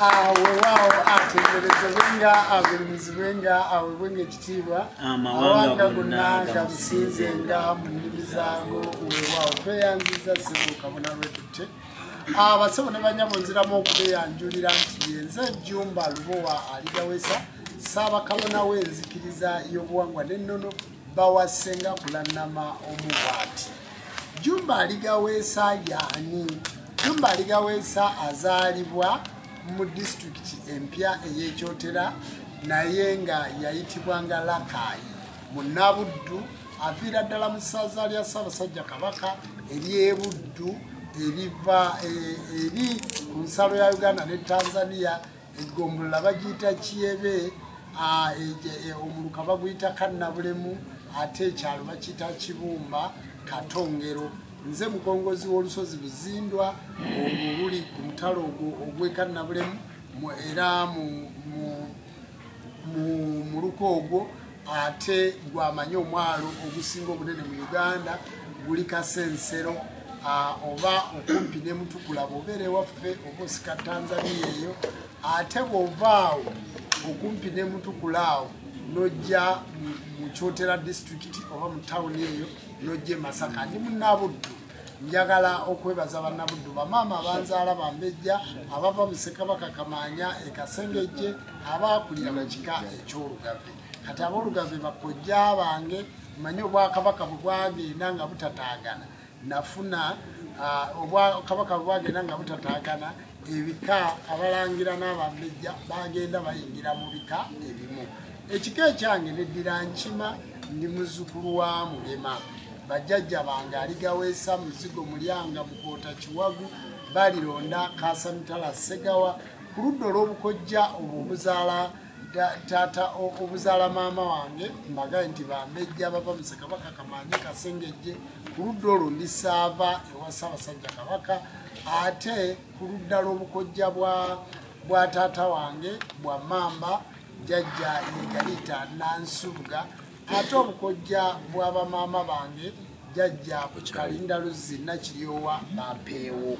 Weewaawo atenderezebwenga agulimizibwenga awebwenga ekitiibwa awanga gonna gamusinzenga mu nnimi zaago weewaawo tweyanziza Ssebuuka Kabona lwetutte abasebo ne banyabo nziramu okubeyanjulira nti yenze Jjumba Lubowa Aligawesa Ssaabakabona w'enzikiriza y'obuwangwa n'ennono bawasenga kulannama omubwati. Jjumba Aligawesa y'ani? Jjumba Aligawesa azaalibwa mu district empya ey'Ekyotera naye nga yayitibwanga Lakayi mu Nabuddu aviira ddala mu ssaza lya Ssaabasajja Kabaka ery'e Buddu eriva eri ku nsalo ya Uganda ne Tanzania eggombolola bagiyita Kiyebe omuluka baguyita Kannabulemu ate ekyalo bakiyita Kibumba Katongero. Nze mukongozi w'olusozi Buzindwa oluli ku mutalo ogw'e Kannabulemu era mu luko ogwo ate gwamanyi omwalo ogusinga obunene mu Uganda guli Kasensero oba okumpi ne Mutukula bw'obeera ewaffe oba osika Tanzania eyo ate bw'ovaawo okumpi ne Mutukula awo n'ojja mu Kyotera district oba mu tawuni eyo n'ojja e Masaka. Ndi mu Nabuddu. Njagala okwebaza bannabuddu bamaama abanzaala bambejja abava mu Ssekabaka Kamaanya e Kasengejje abaakulira mu kika eky'Olugave. Kati ab'Olugave bakojja bange mmanyi Obwakabaka bwe bwagenda nga butataagana nafuna Obwakabaka bwe bwagenda nga butataagana ebika abalangira n'abambejja bagenda bayingira mu bika ebimu. Ekika ekyange neddira Nkima ndi muzzukulu wa Mulema. Bajjajja bange Aligawesa Muzigo Mulyanga Mukoota Kiwagu Balironda Kaasa Mitala Ssegawa ku ludda olw'obukojja obwo obuzaala taata obuzaala maama wange mbagaye nti bambejja bava mu Ssekabaka Kamaanya Kasengejje ku ludda olwo ndi Saava ewa Ssaabasajja Kabaka ate ku ludda lw'obukojja bwa taata wange bwa Mamba jjajja Yegalita Nansubuga ate obukojja bw'abamaama bange jjajja Kalinda Luzzi Nakiryowa Bampeewo.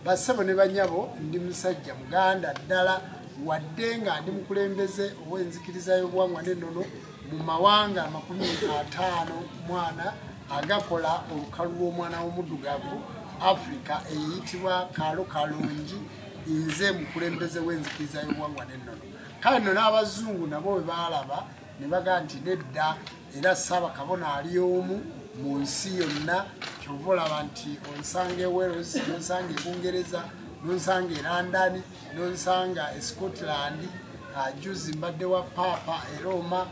Bassebo ne banyabo ndi musajja Muganda ddala wadde nga ndi mukulembeze ow'enzikiriza y'obuwangwa n'ennono mu mawanga 50 mwana agakola olukalu lw'omwana w'omuddugavu Africa eyitibwa Kaalo Kalungi. Nze mukulembeze w'enzikiriza y'obuwangwa n'ennono. Kale nno n'Abazungu nabo bwe baalaba ne baga nti nedda era Ssaabakabona ali omu mu nsi yonna kyova olaba nti onsanga e Wales nonsanga e Bungereza nonsanga e London nonsanga e Scotland juzi mbadde wa Paapa e Roma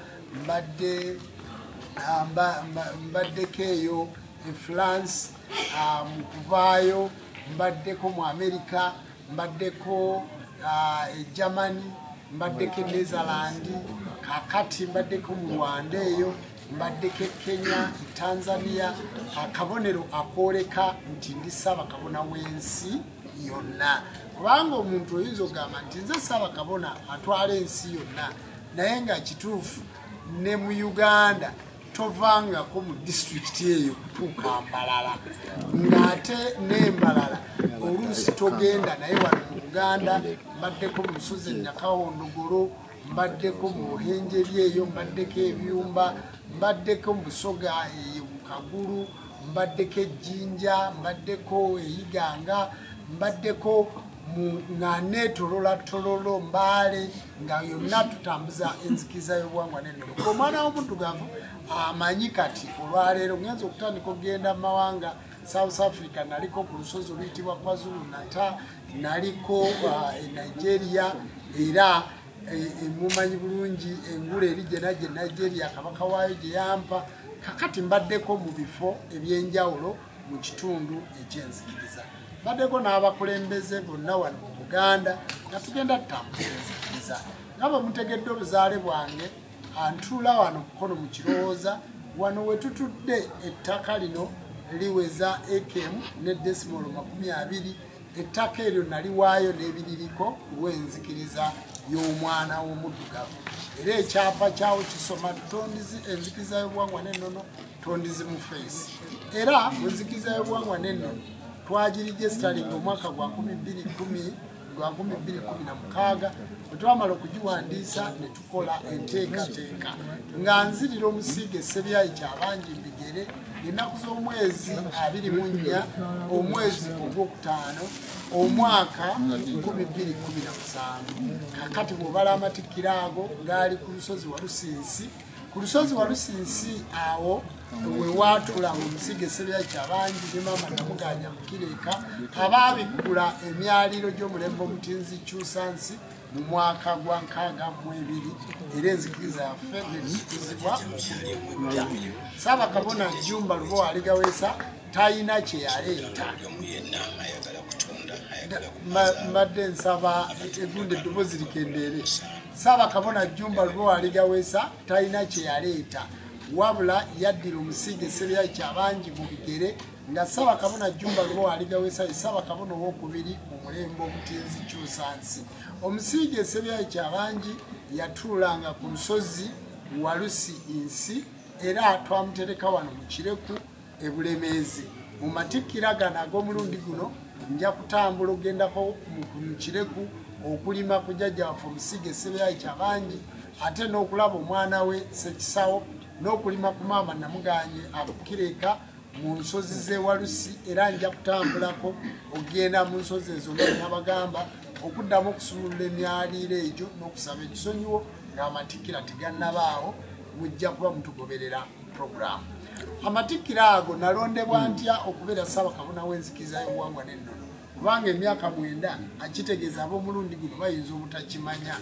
mbaddeko eyo e France mu kuvaayo mbaddeko mu America mbaddeko e Germany mbaddeko e Netherland kakati mbaddeko mu Rwanda eyo mbaddeko e Kenya e Tanzania akabonero akooleka nti ndi Ssaabakabona w'ensi yonna. Kubanga omuntu oyinza ogamba nti nze Ssaabakabona atwala ensi yonna naye nga kituufu ne mu Uganda tovangako mu district eyo kutuuka Mbalala ng'ate n'Embalala oluusi togenda naye wano mu Buganda mbaddeko mu lusozi Nyakawondogolo mbaddeko mu Buhenjeri eyo mbaddeko Ebyumba mbaddeko mu Busoga eyo mu Kagulu mbaddeko e Jjinja mbaddeko e Iganga mbaddeko nga neetolola tololo Mbaale nga yonna tutambuza enzikiriza y'obuwangwa n'ennono. Omwana w'omuddugavu amanyi kati olwaleero ngenza okutandika okugenda mu mawanga South Africa naliko ku lusozi oluyitibwa KwaZulu Natal naliko e Nigeria era mumanyi bulungi engule eri gye Nigeria kabaka waayo gye yampa kakati mbaddeko mu bifo ebyenjawulo mu kitundu eky'enzikiriza. Mbaddeko n'abakulembeze bonna wano mu Buganda nga tugenda tutambuza enzikiriza. Nga bwe mutegedde obuzaale bwange antuula wano mukono mu Kirowooza wano we tutudde ettaka lino liweza ekemu ne desimolo 20. Ettaka eryo naliwaayo n'ebiririko lw'enzikiriza y'omwana w'omuddugavu era ekyapa kyawo kisoma tutondizi enzikiriza y'obuwangwa n'ennono tondizi mu feesi era mu nzikiriza y'obuwangwa n'ennono twagiregisitalinga omwaka gwa 2010 gwa 2016 bwe twamala okugiwandiisa ne tukola enteekateeka nga nzirira omusiige Ssebyayi Kyabangi Bigere ennaku z'omwezi 24 omwezi ogwokutaano omwaka 2017. Kakati bw'obala amatikkiro ago gaali ku lusozi Walusinsi. Ku lusozi Walusinsi awo we waatulanga omusiige Ssebyayi Kyabangi ne Maama Namuganya Mukireka abaabikula emyaliro gy'omulembe Omutinzi Kyusansi mu mwaka gwa 62 era enzikiriza yaffe netukuzibwa okujja. Ssaabakabona Jjumba Lubowa Aligaweesa talina kye yaleeta. Mbadde nsaba egundi eddoboozi likendeere. Ssaabakabona Jjumba Lubowa Aligaweesa talina kye yaleeta wabula yaddira omusiige Ssebyayi Kyabangi mu Bigere nga Ssaabakabona Jjumba Lubowa Aligaweesa ye Ssaabakabona owokubiri mu mulembe Omutinzi Kyusansi. Omusiige Ssebyayi Kyabangi yatuulanga ku lusozi Walusinsi era twamutereka wano mu Kireku e Bulemeezi. Mu matikkira gano ag'omulundi guno nja kutambula ogendako mu Kireku okulima ku jjajja waffe omusiige Ssebyayi Kyabangi ate n'okulaba omwana we Ssekisawo n'okulima ku Maama Namuganye Mukireka mu nsozi z'e Walusi era nja kutambulako ogenda mu nsozi ezo nabagamba okuddamu okusumulula emyaliiro egyo n'okusaba ekisonyiwo ng'amatikkira tegannabaawo mujja kuba mutugoberera puroguramu. Amatikkiro ago nalondebwa ntya okubeera Ssaabakabona w'enzikiriza y'obuwangwa n'ennono kubanga emyaka 9 akitegeeza ab'omulundi guno bayinza obutakimanya.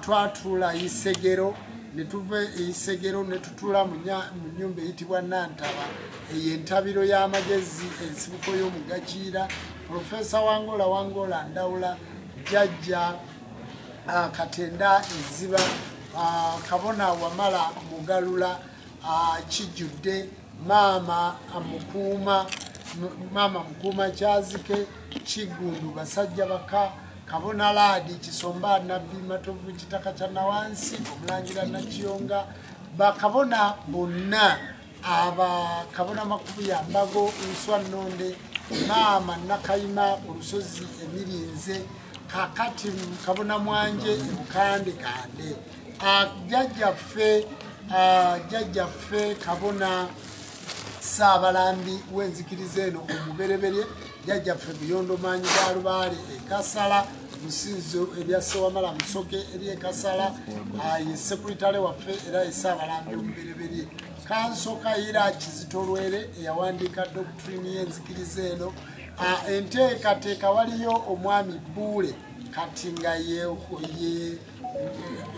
Twatuula Isegero ne tuva Isegero ne tutuula mu nnyumba eyitibwa Nantaba ey'entabiro y'amagezi ensibuko y'omugakiira Profesa Wangola Ndawula Jjajja Katenda Eziba Kabona Wamala Mugalula Kijjudde Maama Mukuuma Kyazike Kigundu Basajja Baka Kabona Laadi Kisomba Nabbi Matovu Kitaka kya Nawansi Omulangira Nakiyonga bakabona bonna Kabona Makubuya Mbago Nswa Nnonde Maama Nakayima olusozi Emirinze kakati Kabona Mwanje Bukande Kande jjajjaffe Kabona Ssaabalambi w'enzikiriza eno omubereberye jjajjaffe Buyondo Maanyi ga Lubaale Ekasala Musinzo erya Ssewamala Musoke eri Ekasala ye sekuritale waffe era ye Ssaabalambi omubereberye Kanso Kayiira Kizito Lwere eyawandiika doctrine y'enzikiriza eno enteekateeka waliyo omwami Buule kati nga ye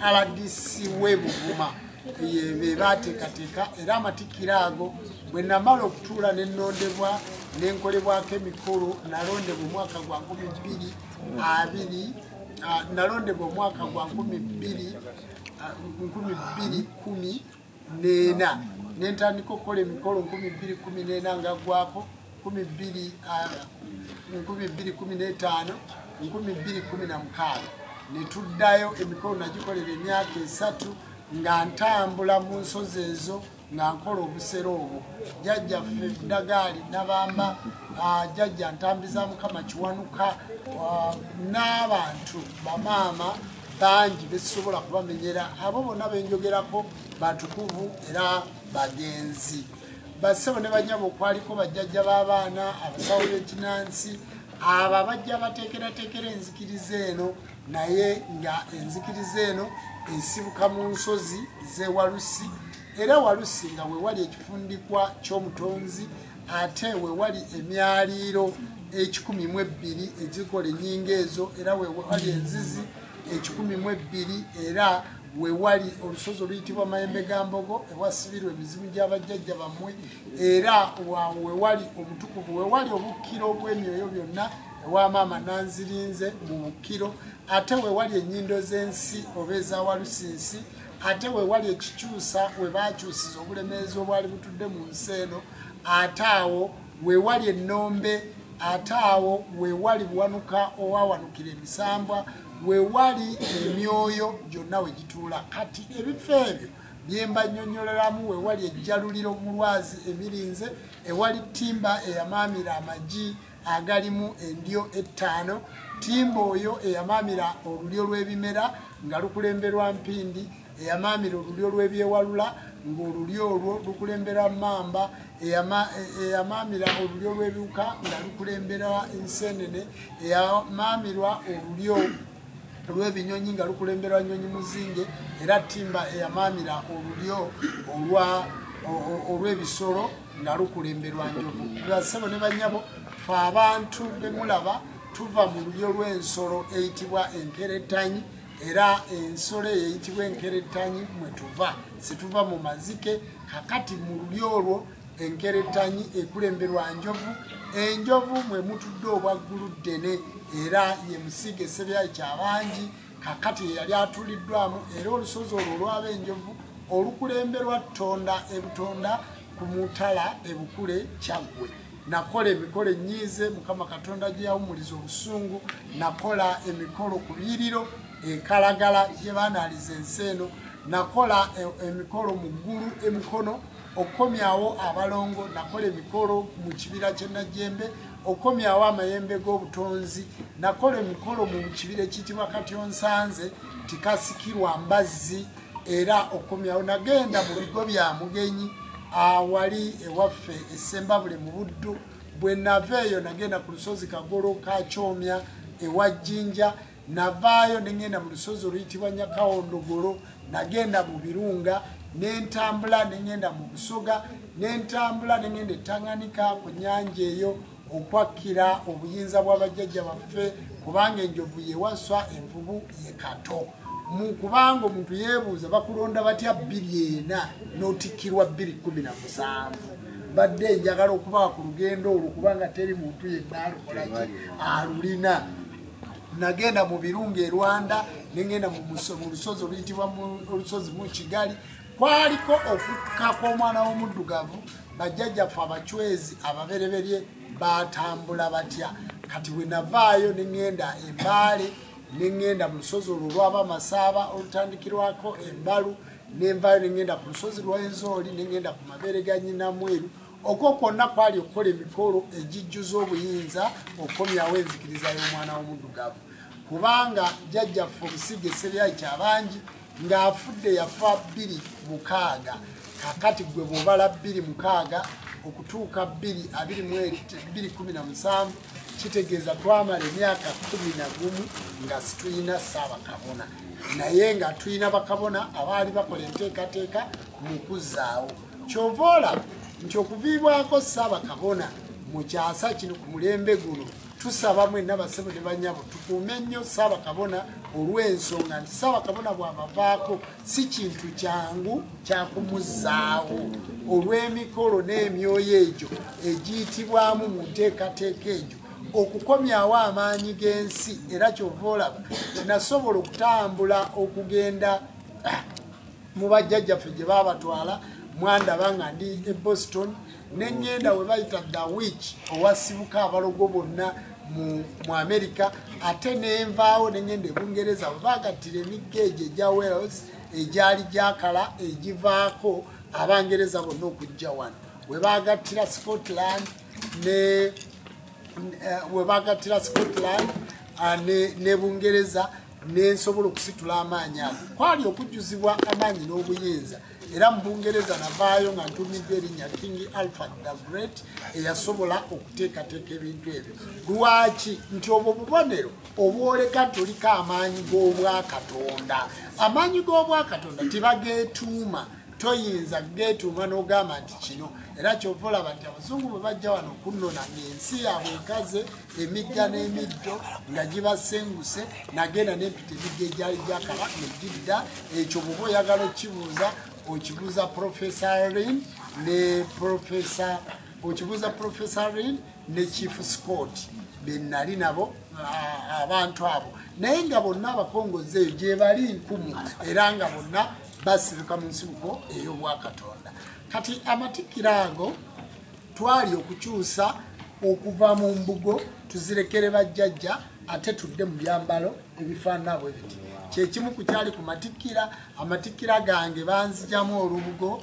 RDC w'e Buvuma be baateekateeka era amatikkiro ago bwe namala okutuula ne nnondebwa n'enkolebwako emikolo nalondebwa omwaka gwa 2020 nalondebwa omwaka gwa 2014 n'entandika okukola emikolo 2014 nga gwako 2015 2016 ne tuddayo emikolo nagikolera emyaka 3 nga ntambula mu nsozi ezo nga nkola obusero obwo. Jjajjaffe Budagaali Nabamba jjajja Ntambiza Mukama Kiwanuka n'abantu bamaama bangi besobola kubamenyera abo bonna benjogerako batukuvu era bagenzi. Bassebo ne banyabo okwaliko bajjajja b'abaana abasawo b'ekinansi abo bajja bateekerateekera enzikiriza eno naye nga enzikiriza eno esibuka mu nsozi z'e Walusi era Walusi nga we wali ekifundikwa ky'omutonzi ate we wali emyaliiro 12 ezikola ennyingo ezo era we wali enzizi 12 era we wali olusozi oluyitibwa Mayembe ga Mbogo ewasibirwa emizimu gy'abajjajja bammwe era we wali omutukuvu we wali obukkiro bw'emyoyo byonna ewa Maama Nanzirinze mu bukkiro ate we wali ennyindo z'ensi oba eza Walusinsi ate we wali ekikyusa we baakyusiza obulemeezi obwali butudde mu nsi eno ate awo we wali ennombe ate awo we wali Buwanuka owawanukira emisambwa we wali emyoyo gyonna we gituula kati ebifo ebyo byemba nnyonnyoleramu we wali ejjaluliro mu Lwazi Emirinze ewali Ttimba eyamaamira amagi agalimu endyo 5 Ttimba oyo eyamaamira olulyo lw'ebimera nga lukulemberwa Mpindi, eyamaamira olulyo lw'ebyewalula ng'olulyo olwo lukulembera Mamba, eyamaamira olulyo lw'ebiwuka nga lukulembera Enseenene, eyamaamirwa olulyo lw'ebinyonyi nga lukulemberwa Nnyonyi Muzinge, era Ttimba eyamaamira olulyo olw'ebisolo nga lukulemberwa Njovu. Bassebo ne bannyabo, fe abantu bemulaba tuva mu lulyo lw'ensolo eyitibwa enkerettanyi, era ensolo eyitibwa enkerettanyi mwe tuva, situva mu mazike. Kakati mu lulyo olwo enkerettanyi ekulemberwa Njovu. Enjovu mwe mutudde obwaggulu ddene, era ye Musiige Ssebyayi Kyabangi kakati yali atuliddwamu, era olusozi olwo olwaba Enjovu olukulemberwa Ttonda Ebutonda ku Mutala Ebukule Kyaggwe. Nakola emikolo ennyiize Mukama Katonda gye yawumuliza obusungu. Nakola emikolo ku Biyiriro Kalagala gye baanaaliza ensi eno. Nakola emikolo mu ggulu emikono okukomyawo abalongo. Nakola emikolo mu kibira ky'e Najjembe okukomyawo amayembe g'obutonzi. Nakola emikolo mu kibira ekiyitibwa Katyonsanze tikasikirwa mbazzi, era okukomyawo. Nagenda mu bigo bya Mugenyi awali ewaffe Essembabule mu Buddu. Bwe nava eyo nagenda ku lusozi Kagolo ka Kyomya ewa Jjinja. Navaayo nengenda mu lusozi oluyitibwa Nyakawondogolo. Nagenda mu Birunga nentambula nengenda mu Busoga, nentambula nengenda Tanganyika ku nnyanja eyo okwakkira obuyinza bw'abajjajja baffe, kubanga enjovu yewaswa envubu ye kato. Kubanga omuntu yeebuuza bakulonda batya 2004 n'otikkirwa 2017. Mbadde njagala okuba ku lugendo olwo kubanga teri muntu yenna alukolaki alulina. Nagenda mu Birunga e Rwanda, nengenda mu lusozi oluyitibwa olusozi mu Kigali. Kwaliko okukka kw'omwana w'omuddugavu. Bajjajjaffe abachwezi ababereberye batambula batya. Kati bwe navaayo nengenda e Mbale, nengenda mu lusozi olwo lwaba Masaaba olutandikirwako Embalu, nenvaayo nengenda ku lusozi lwa Enzooli, nengenda ku mabeere ga Nnyinamweru. Okwo kwonna kwali okukola emikolo egijjuza obuyinza okukomyawo enzikiriza y'omwana w'omuddugavu. Kubanga jjajjaffe Omusiige Ssebyayi Kyabangi ng'afudde yafa 2006. Kakati gwe bw'obala 2006 okutuuka 2017 kitegeeza twamala emyaka 11 nga situyina Ssaabakabona, naye nga tuyina bakabona abaali bakola enteekateeka mu kuzzaawo. Kyova olaba nti okuviibwako Ssaabakabona mu kyasa kino ku mulembe guno, tusaba mwenna bassebo ne bannyabo tukuume nnyo Ssaabakabona olw'ensonga nti Ssaabakabona bw'abavaako si kintu kyangu kyakumuzzaawo olw'emikolo n'emyoyo egyo egiyitibwamu mu nteekateeka egyo okukomyawo amaanyi g'ensi. Era kyova olaba tinasobola okutambula okugenda mu bajjajjaffe gye baabatwala. Mwandaba nga ndi e Boston, nengenda we bayita The Witch owasibuka abalogo bonna mu America, ate nenvaawo nengenda e Bungereza we bagattira emigga egyo egya Wales egyali gyakala egivaako Abangereza bonna okujja wano, we bagattira Scotland ne Bungereza, nensobola okusitula amaanyi ago. Kwali okujjuzibwa amaanyi n'obuyinza. Era mu Bungereza navaayo nga ntumidde erinnya King Alfred the Great eyasobola okuteekateeka ebintu ebyo. Lwaki? Nti obwo bubonero obwoleka tuliko amaanyi g'Obwakatonda. Amaanyi g'Obwakatonda tebageetuuma, toyinza geetuuma n'ogamba nti kino. Era kyova olaba nti Abazungu bwe bajja wano okunnona ng'ensi yaabwe ekaze, emigga n'emiddo nga gibasenguse, nagenda nempita emigga egyali gyakala negidda. Ekyo bw'oba oyagala okkibuuza okibuuza Professor Lynn ne Chief Scott benali nabo abantu abo, naye nga bonna abakongozi eyo gye bali 1000 era nga bonna basibuka mu nsibuko ey'Obwakatonda. Kati amatikkiro ago twali okukyusa okuva mu mbugo tuzirekere bajjajja ate tudde mu byambalo ebifaanana bwe biti kyekimu ku kyali ku matikkira amatikkira gange banzijamu olubugo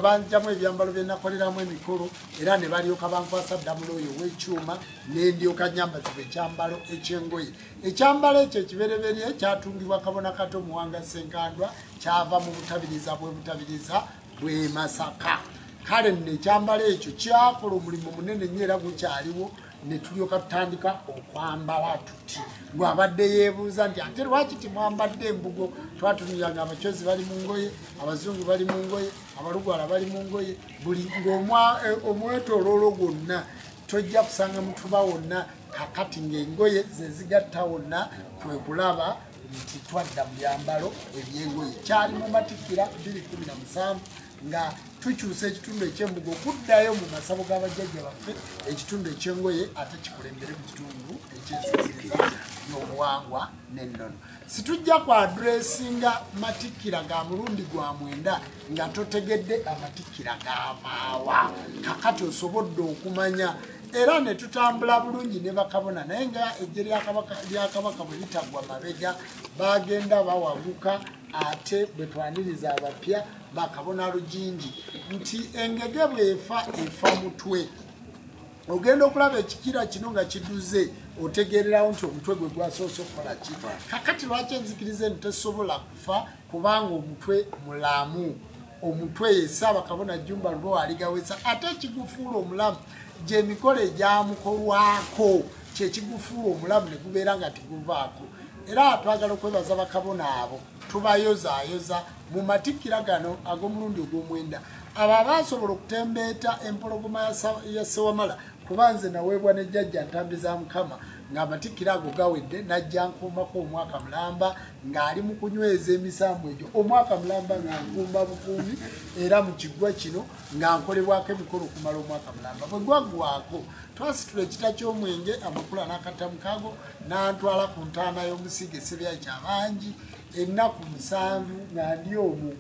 banzijamu ebyambalo bye nakoleramu emikolo era ne balyoka bankwasa ddamula oyo w'ekyuma ne ndyoka nyambazibwa ekyambalo eky'engoye ekyambalo ekyo ekibereberye kyatungibwa Kabona Kato Muwanga Senkandwa kyava mu butabiriza bwe Masaka kale nno ekyambalo ekyo kyakola omulimu munene nnyo era gukyaliwo ne tulyoka tutandika okwambala tuti gwabadde yeebuuza nti ate lwaki timwambadde embugo twatunulyanga abakyozi bali mu ngoye abazungu bali mu ngoye abalugwala bali mu ngoye buli omwetooloolo gwonna tojja kusanga mutuba wonna kakati ng'engoye zezigatta wonna kwe kulaba nti twadda mu byambalo eby'engoye kyali mu matikkira 2017 nga tukyusa ekitundu eky'embugo okuddayo mu masabo g'abajjajja baffe ekitundu eky'engoye ate kikulembere mu kitundu eky'ensikiriza y'obuwangwa n'ennono situjja ku adressinga matikkira ga mulundi gwa mwenda nga totegedde amatikkira gaavaawa kakati osobodde okumanya era ne tutambula bulungi ne bakabona naye nga ejje lya kabaka bwe litagwa mabega bagenda bawaguka ate bwe twaniriza abapya bakabona Lujinji nti engege bwefa efa mutwe ogenda okulaba ekikira kino nga kiduze otegererawo nti omutwe gwe gwasoose okukola ki kakati lwaki enzikirize nti tesobola kufa kubanga omutwe mulamu omutwe ye Ssaabakabona Jjumba Lubowa aligaweza ate ekigufuula omulamu gy'emikolo egyamukolwako kyekigufuula omulamu ne gubeera nga tiguvaako era twagala okwebaza bakabona abo tubayozaayoza mu matikkira gano ag'omulundi ogw'omwenda abo abasobola okutembeeta empologoma ya Ssewamala kuba nze naweebwa ne jjajja Ntambi za Mukama ng'amatikkira ago gawedde najja nkuumako omwaka mulamba ng'ali mu kunyweza emisambu egyo omwaka mulamba nga nkuumba bukuumi era mu kiggwa kino nga nkolebwako emikolo okumala omwaka mulamba bwe gwaggwako twasitula ekita ky'omwenge amakulu n'akatamukago n'antwala ku ntaana y'omusiga Essebya Kyabangi ennaku 7 nga ndi omwo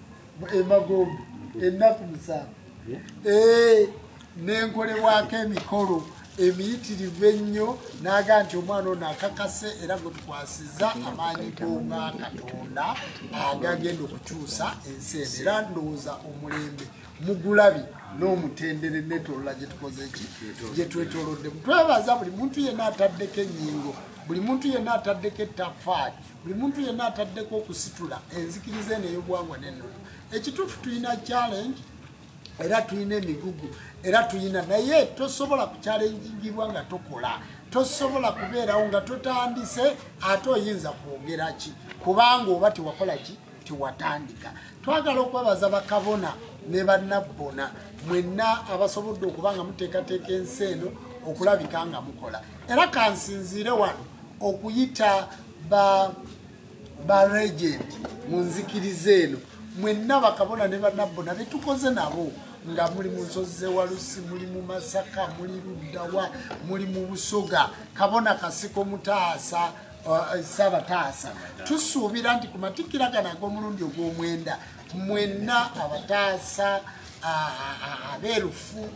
emagombe ennaku 7 nenkolebwako emikolo emiyitirivu ennyo n'aga nti omwana ono akakase era gwe tukwasiza amaanyi g'obwa Katonda agagenda okukyusa ensi eno era ndowooza omulembe mugulabi n'omutendere netolola gye tukoze eki gye twetolodde twebaza buli muntu yenna ataddeko ennyingo buli muntu yenna ataddeko ettaffaali buli muntu yenna ataddeko okusitula enzikiriza eno ey'obuwangwa n'ennono ekituufu tulina challenge era tulina emigugu era tulina naye tosobola kukyalenjingibwa nga tokola tosobola kubeerawo nga totandise ate oyinza kwogera ki kubanga oba tewakola ki tewatandika twagala okwebaza bakabona ne bannabbona mwenna abasobodde okuba nga muteekateeka ensi eno okulabika nga mukola era kansinziire wano okuyita ba regent mu nzikiriza eno mwenna bakabona ne bannabbona betukoze nabo nga muli mu Nsozi z'Ewalusi muli mu Masaka muli Luddawa muli mu Busoga Kabona Kasiko Mutaasa Saabataasa tusuubira nti ku matikkira gano ag'omulundi ogw'omwenda mwenna abataasa abeerufu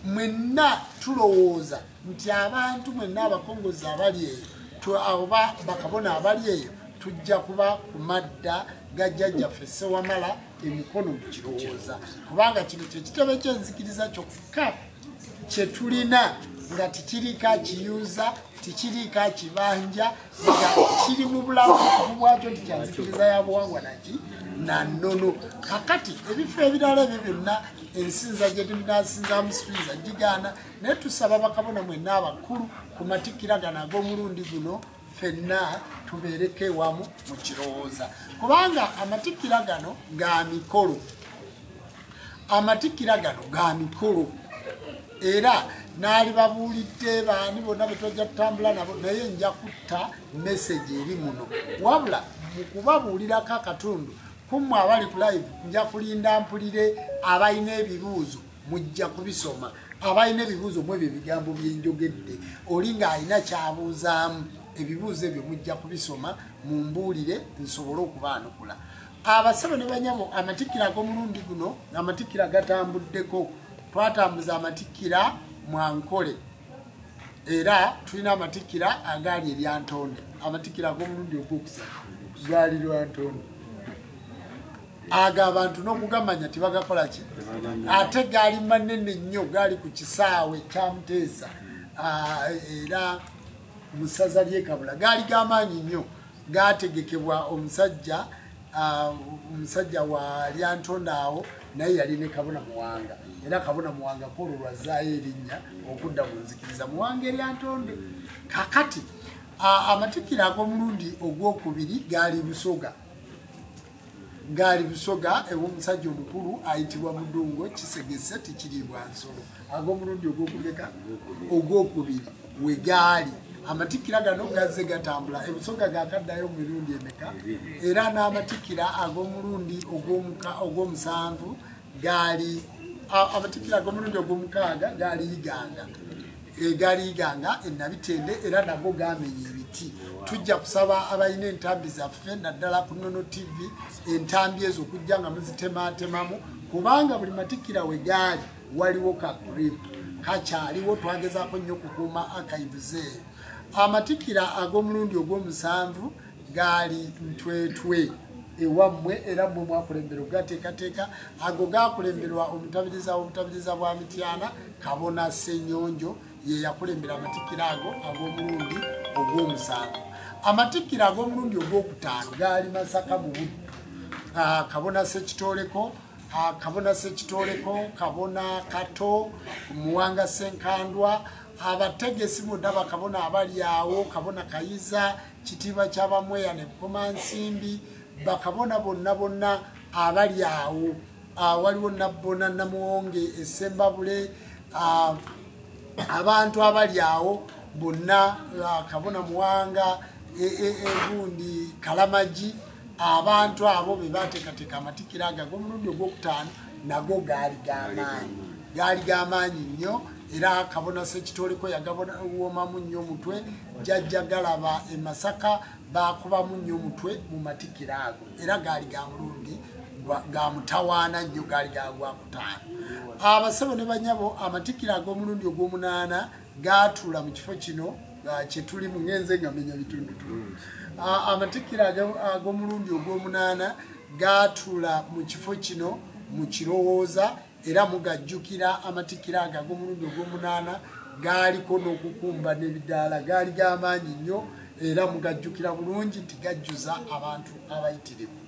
mwenna tulowooza nti abantu mwenna abakongozi abali eyo oba bakabona abali eyo tujja kuba ku madda ga jjajjaffe Ssewamala emikono mu kirowooza kubanga kino kyekitebe ky'enzikiriza kyokka kye tulina nga tikirika kiyuza tikirika kibanja nga kiri mu bulamu bwakyo nti kyanzikiriza ya buwangwa naki na nnono kakati ebifo ebirala ebyo byonna ensinza gye tunasinza musitiriza gigaana naye tusaba bakabona mwenna abakulu ku matikkira gano ag'omulundi guno fenna tubeereko ewamu mu kirowooza kubanga amatikkira gano ga mikolo amatikkira gano ga mikolo era naali babuulidde baani bonna betojja tutambula nabo naye nja kutta message eri muno wabula mu kubabuulirako akatundu kummwe abali ku live nja kulinda mpulire abalina ebibuuzo mujja kubisoma abalina ebibuuzo mu ebyo ebigambo byenjogedde oli ng'alina kyabuuzaamu ebibuuzo ebyo mujja kubisoma mumbuulire nsobole okubaanukula abasabo ne banyamo amatikkira ag'omulundi guno amatikkira gatambuddeko twatambuza amatikkira Mwankole era tulina amatikira agali eri Antonde amatikira ag'omulundi ogwokusatu gali Lwantonde aga abantu n'okugamanya tibagakola ki ate gali manene nnyo gali ku kisaawe kya Muteesa era musaza ly'Ekabula gali g'amaanyi nnyo gategekebwa omusajja wa Lyantonde awo naye yali ne Kabona Muwanga era Kabona Muwanga kolo lwazaayo erinnya okudda mu nzikiriza Muwanga eri Antonde kakati amatikira ag'omulundi ogwokubiri gali Busoga ew'omusajja omukulu ayitibwa Mudungo Kisegese tikiriibwa nsolo ag'omulundi ogwokubiri we gaali amatikira gano gazze gatambula ebusoga gakaddayo mu mirundi emeka era n'amatikira ag'omulundi ogw'omusanvu gali amatikira ag'omulundi ogw'omukaaga gali Iganga Nabitende era nago gamenya ebiti tujja kusaba abalina entambi zaffe naddala ku Nnono TV entambi ezo okujja nga muzitematemamu kubanga buli matikira we gaali waliwo kakurimu kakyaliwo twagezaako nnyo okukuuma archives amatikira ag'omulundi ogw'omusanvu gali Ntwetwe ewammwe era mmwe mwakulemberwa gateekateeka ago gakulemberwa obutabiriza bwa Mityana Kabona Ssenyonjo ye yakulembera amatikira ago ag'omulundi ogw'omusanvu amatikira ag'omulundi ogwokutaano gali Masaka mu Buddu Kabona Ssekitoleko Kabona Kato Muwanga Ssenkandwa abategesi bonna bakabona abali awo Kabona Kayiza Kitiibwa ky'Abamweya ne Bukomansimbi bakabona bonna abali awo waliwo Nabbona Namuwonge Essembabule abantu abali awo bonna Kabona Muwanga egundi Kalamaji abantu abo be bateekateeka amatikira ag'omulundi ogwokutaano nago gaali g'amaanyi nnyo era Kabona Ssekitoleko yagawomamu nnyo omutwe Jjajja Galaba e Masaka bakubamu nnyo omutwe mu matikira ago era gaali ga mulundi ga mutawaana nnyo gaali ga gwakutaano abasabo ne banyabo amatikira ag'omulundi ogw'omunaana gaatuula mu kifo kino kye tuli mugenze nga menya bitundutundu amatikira ag'omulundi ogw'omunaana gaatuula mu kifo kino mu Kirowooza era mugajjukira amatikira ag'omulundi ogw'omunaana gaaliko n'okukumba n'ebidaala gaali g'amaanyi nnyo era mugajjukira bulungi nti gajjuza abantu abayitirivu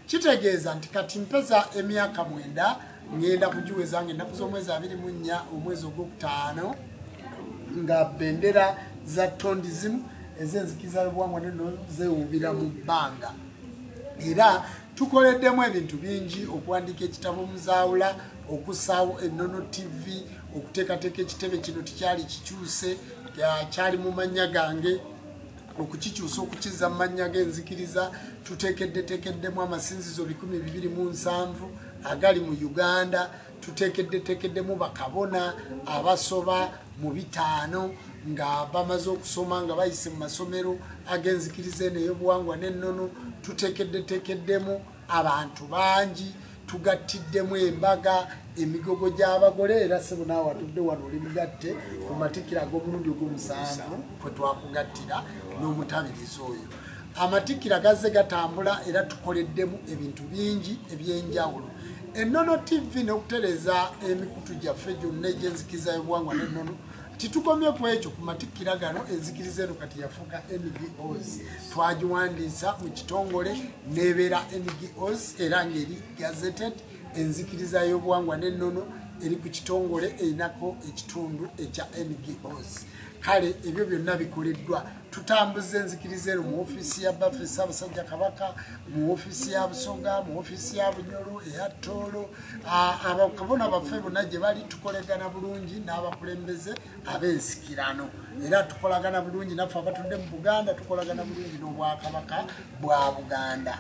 kitegeeza nti kati mpeza emyaka 9 ngenda kugiweza ng'ennaku z'omwezi 24 omwezi ogwokutaano nga bendera za tondizimu ez'enzikiriza y'obuwangwa n'ennono zeewuubira mu bbanga era tukoleddemu ebintu bingi okuwandiika ekitabo Muzaawula okusaawo Ennono TV okuteekateeka ekitebe kino tikyali kikyuse kyali mu mannya gange okukikyusa okukizza mu mannya g'enzikiriza tuteekeddeteekeddemu amasinzizo 207 agali mu Uganda tuteekeddeteekeddemu bakabona abasoba mu 5 nga bamaze okusoma nga bayise mu masomero ag'enzikiriza n'ey'obuwangwa n'ennono tuteekeddeteekeddemu abantu bangi tugattiddemu embaga emigogo gy'abagole era sebo naawe atudde wano oli mugatte ku matikira ag'omulundi ogw'omusanvu kwe twakugattira n'omutabirizi oyo amatikira gazze gatambula era tukoleddemu ebintu bingi eby'enjawulo Ennono TV n'okutereza emikutu gyaffe gyonna egy'enzikiriza y'obuwangwa n'ennono titukomye ku ekyo ku matikira gano enzikiriza eno kati yafuuka NGOs twagiwandiisa mu kitongole n'ebeera NGOs era ng'eri gazetted enzikiriza y'obuwangwa n'ennono eri ku kitongole erinako ekitundu ekya NGOs kale ebyo byonna bikoleddwa tutambuza enzikiriza eno mu ofiisi ya Baffe Ssaabasajja Kabaka mu ofiisi ya Busoga mu ofiisi ya Bunyoro eya Toolo abakabona baffe bonna gye bali tukolagana bulungi n'abakulembeze ab'ensikirano era tukolagana bulungi naffe abatudde mu Buganda tukolagana bulungi n'Obwakabaka bwa Buganda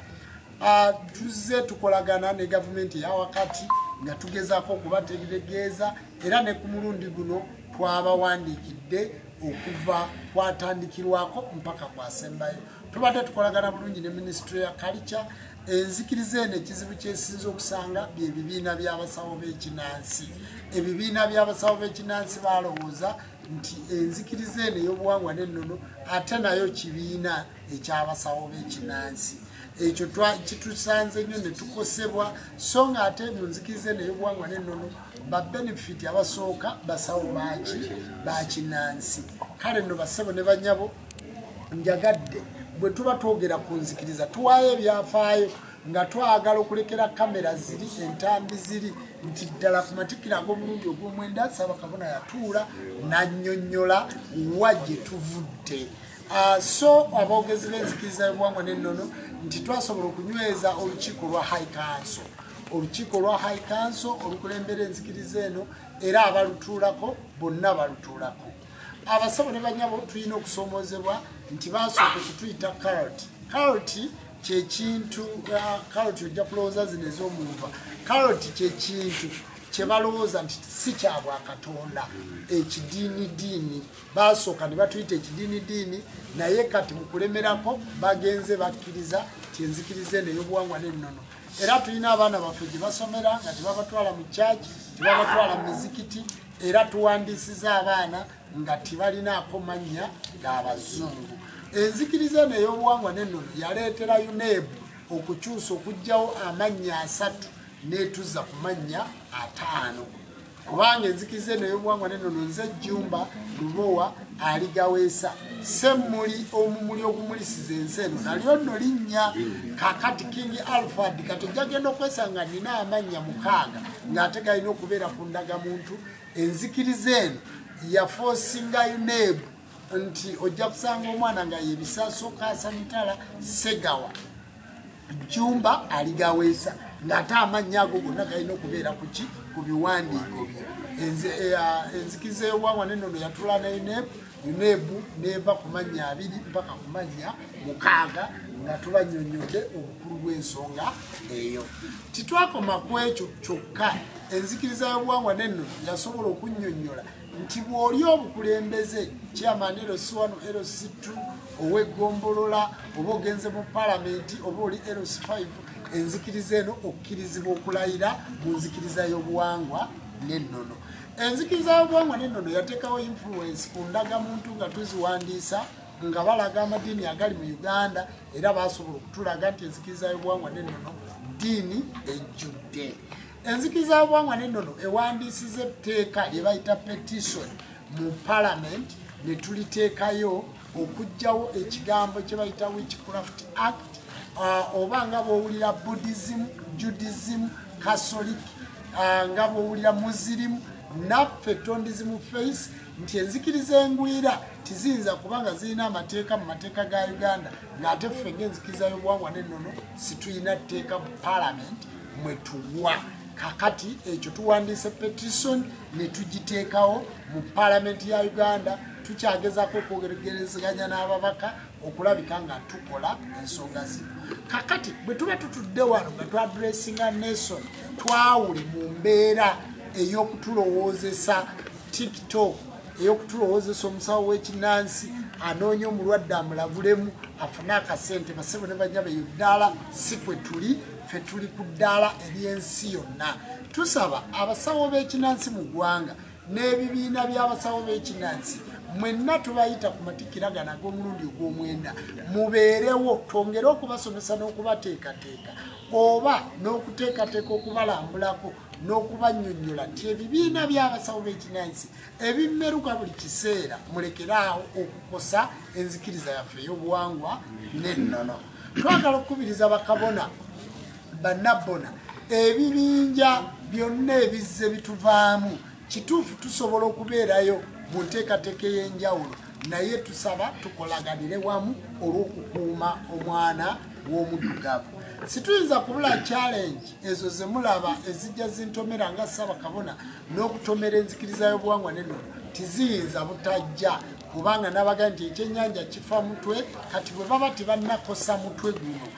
tuzze tukolagana ne gavumenti eya wakati nga tugezaako okubategeeza era ne ku mulundi guno twabawandiikidde okuva kwatandikirwako mpaka kwasembayo tubadde tukolagana bulungi ne Ministry ya Culture enzikiriza eno ekizibu kyesinza okusanga bye bibiina by'abasawo b'ekinnansi ebibiina by'abasawo b'ekinnansi balowooza nti enzikiriza eno ey'obuwangwa n'ennono ate nayo kibiina eky'abasawo b'ekinnansi. Ekyo kitusanze nnyo ne tukosebwa so nga ate mu nzikiriza eno ey'obuwangwa n'ennono babenefiti abasooka basawo bakinnansi. Kale nno bassebo ne banyabo njagadde bwe tuba twogera ku nzikiriza tuwaayo ebyafaayo nga twagala okulekera kamera ziri entambi ziri nti ddala ku matikira ag'omulundi ogw'omwenda Ssaabakabona yatuula n'annyonnyola wa gye tuvudde. So aboogezi b'enzikiriza y'obuwangwa n'ennono nti twasobola okunyweza olukiiko lwa High Council. Olukiiko lwa High Council olukulembera enzikiriza eno era abalutuulako bonna balutuulako. Abasawo ne banyabo tulina okusoomozebwa nti basooka okutuyita carrot kyekintu carrot ojja kulowooza zino ez'omuva. Carrot kyekintu kye balowooza nti si kya Bwakatonda ekidiinidiini. Basooka ne batuyita ekidiinidiini naye kati mu kulemerako bagenze bakkiriza ti enzikiriza eno ey'obuwangwa n'ennono. Era tulina abaana baffe gye basomera nga tebabatwala mu kyaki tebabatwala mu mizikiti era tuwandiisiza abaana nga tibalinaako mannya g'Abazungu. Enzikiriza eno ey'obuwangwa n'ennono yaleetera UNEB okukyusa okuggyawo amannya 3 n'etuzza ku mannya 5. Kubanga enzikiriza eno ey'obuwangwa n'ennono nze Jjumba Lubowa aligaweesa Semmuli omumuli ogumulisiza ensi eno nalyo nno linnya kakati King Alfred kati ojja genda okwesanga nina amannya 6 ng'ate galina okubeera ku ndagamuntu. Enzikiriza eno yafoosinga UNEB nti ojja kusanga omwana nga yebisaaso Kaasamitala Segawa Jjumba aligaweesa ng'ate amannya ago gonna galina okubeera ku biwandiiko bye. Enzikiriza y'obuwangwa n'ennono yatula ne UNEB n'eva ku mannya 2 mpaka ku mannya 6 nga tubanyonyodde obukulu bw'ensonga eyo. Titwakoma ku ekyo kyokka. Enzikiriza y'obuwangwa n'ennono yasobola okunnyonnyola nti bw'oli obukulembeze chairman LC1 LC2 ow'eggombolola oba ogenze mu palamenti oba oli LC5 enzikiriza eno okkirizibwa okulayira mu nzikiriza y'obuwangwa n'ennono. Enzikiriza y'obuwangwa n'ennono yateekawo influence ku ndagamuntu nga tuziwandiisa nga balaga amadiini agali mu Uganda era basobola okutulaga nti enzikiriza y'obuwangwa n'ennono ddiini ejjudde. Enzikiriza y'obuwangwa n'ennono ewandiisiza etteeka lye bayita petition mu parliament ne tuliteekayo okuggyawo ekigambo kye bayita Witchcraft Act oba nga bw'owulira Buddhism, Judaism, Catholic nga bw'owulira Muslim naffe Tondizimu Face nti enzikiriza engwira tiziyinza kubanga zirina amateeka mu mateeka ga Uganda ng'ate ffe ng'enzikiriza y'obuwangwa n'ennono situyina tteeka mu parliament mwe tuwa. Kakati ekyo tuwandiise petition ne tugiteekawo mu parliament ya Uganda. Tukyagezaako okwogerezeganya n'ababaka okulabika nga tukola ensonga zino. Kakati bwe tuba tutudde wano nga twadressinga nation twawule mu mbeera ey'okutulowoozesa TikTok ey'okutulowoozesa omusawo w'ekinnansi anoonya omulwadde amulabulemu afune akasente. Bassebo ne banyabo eyo ddaala si kwe tuli, ffe tuli ku ddaala ery'ensi yonna. Tusaba abasawo b'ekinnansi mu ggwanga n'ebibiina by'abasawo b'ekinnansi mwenna tubayita ku matikira gano ag'omulundi ogw'omwenda mubeerewo twongere okubasomesa n'okubateekateeka oba n'okuteekateeka okubalambulako n'okubannyonnyola nti ebibiina by'abasawo b'ekinnansi ebimmeruka buli kiseera mulekeraawo okukosa enzikiriza yaffe ey'obuwangwa n'ennono. Twagala okukubiriza bakabona bannabbona ebibinja byonna ebizze bituvaamu kituufu tusobola okubeerayo mu nteekateeka ey'enjawulo naye tusaba tukolaganire wamu olw'okukuuma omwana w'omuddugavu. Situyinza kubula challenge ezo ze mulaba ezijja zintomera nga Ssaabakabona n'okutomera enzikiriza y'obuwangwa n'ennono tiziyinza butajja kubanga nabaga nti ekyennyanja kifa mutwe kati bwe baba tebannakosa mutwe guno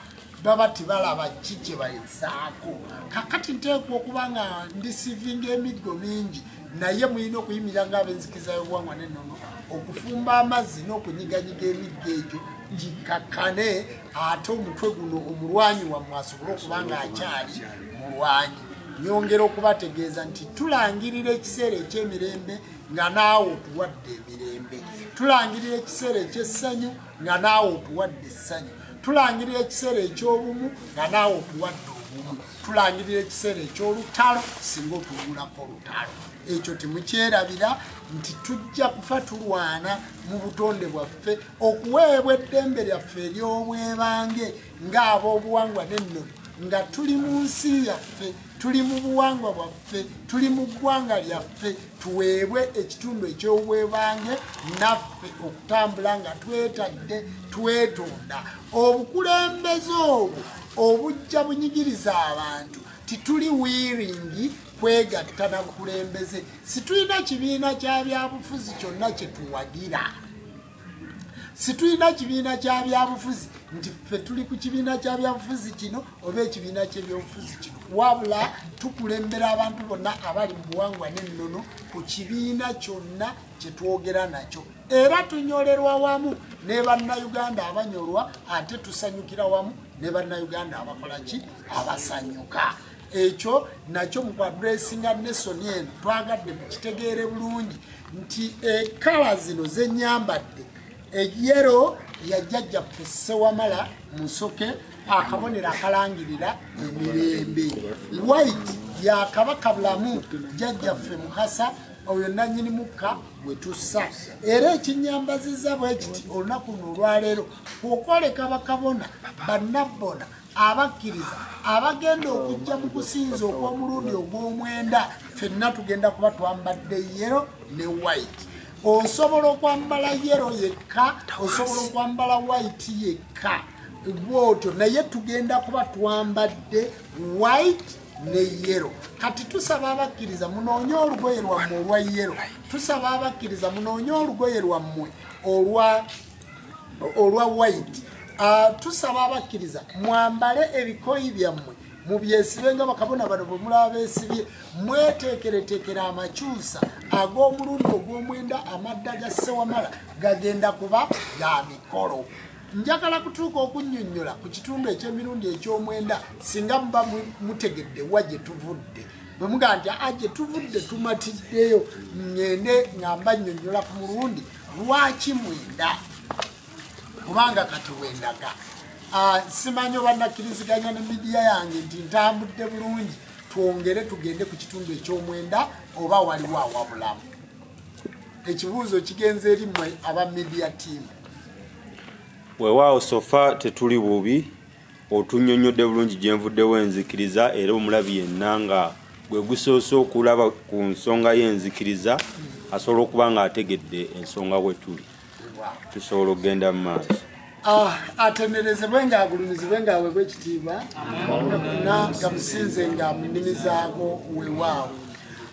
baba tibalaba ki kye bayisaako. Kakati nteekwa okuba nga ndisivinga emiggo mingi naye mulina okuyimirira ng'ab'enzikiriza y'obuwangwa n'ennono okufumba amazzi n'okunyiganyiga emiggo egyo gikakkane ate omutwe guno omulwanyi wammwe asobole okuba nga akyali mulwanyi. nyongera okubategeeza nti tulangirira ekiseera eky'emirembe nga naawe otuwadde emirembe, tulangirira ekiseera eky'essanyu nga naawe otuwadde essanyu, tulangirira ekiseera eky'obumu nga naawe otuwadde obumu, tulangirira ekiseera eky'olutalo singa otuwulako olutalo. Ekyo temukyerabira nti tujja kufa tulwana mu butonde bwaffe okuweebwa eddembe lyaffe ery'obwebange ng'ab'obuwangwa n'ennono, nga tuli mu nsi yaffe, tuli mu buwangwa bwaffe, tuli mu ggwanga lyaffe, tuweebwe ekitundu eky'obwebange naffe okutambula nga twetadde twetonda. Obukulembeze obwo obujja bunyigiriza abantu tituli wiringi kwegatta na bukulembeze. Situlina kibiina kya byabufuzi kyonna kye tuwagira, situlina kibiina kya byabufuzi nti ffe tuli ku kibiina kya byabufuzi kino oba ekibiina ky'ebyobufuzi kino, wabula tukulembera abantu bonna abali mu buwangwa n'ennono ku kibiina kyonna kye twogera nakyo, era tunyolerwa wamu ne bannayuganda abanyolwa ate tusanyukira wamu ne bannayuganda abakola ki, abasanyuka. Ekyo nakyo mu kwadressinga Nessoni eno twagadde mukitegeere bulungi nti ekala zino zenyambadde, eyero ya jjajjaffe Ssewamala Musoke akabonero akalangirira emirembe, white ya Kabaka Bulamu jjajjaffe Mukasa oyo nannyini mukka bwe tussa. Era ekinyambaziza bwe kiti olunaku luno olwaleero okwoleka bakabona bannabbona abakkiriza abagenda okujja mu kusinza okw'omulundi ogw'omwenda, ffenna tugenda kuba twambadde yero ne white. Osobola okwambala yero yekka, osobola okwambala white yekka bwotyo, naye tugenda kuba twambadde white ne yero. Kati tusaba abakkiriza munoonye olugoye lwammwe olwa yero, tusaba abakkiriza munoonye olugoye lwammwe olwa white. Tusaba abakkiriza mwambale ebikoyi byammwe mubyesibe nga bakabona bano bwe mulaba beesibye, mweteekereteekera amakyusa ag'omulundi ogw'omwenda. Amadda ga Ssewamala gagenda kuba ga mikolo. Njagala kutuuka okunnyonnyola ku kitundu eky'emirundi eky'omwenda singa muba mutegedde wa gye tuvudde. Bwe mugaa nti gye tuvudde tumatiddeyo, ngende nga mba nnyonnyola ku mulundi lwaki mwenda kubanga kati wendaga. Simanyi oba nakkiriziganya ne midiya yange nti ntambudde bulungi, twongere tugende ku kitundu eky'omwenda oba waliwo awabulamu. Ekibuuzo kigenze eri mmwe aba media team. Weewaawo sofa tetuli bubi, otunnyonnyodde bulungi gye nvuddewo enzikiriza, era omulabi yenna nga bwe gusoose okulaba ku nsonga y'enzikiriza asobola okuba nga ategedde ensonga bwe tuli, tusobola okugenda mu maaso. Atenerezebwe ng'agulumizibwe ng'aweebwa ekitiibwa nga musinze nga mu nnimi zaago weewaawo.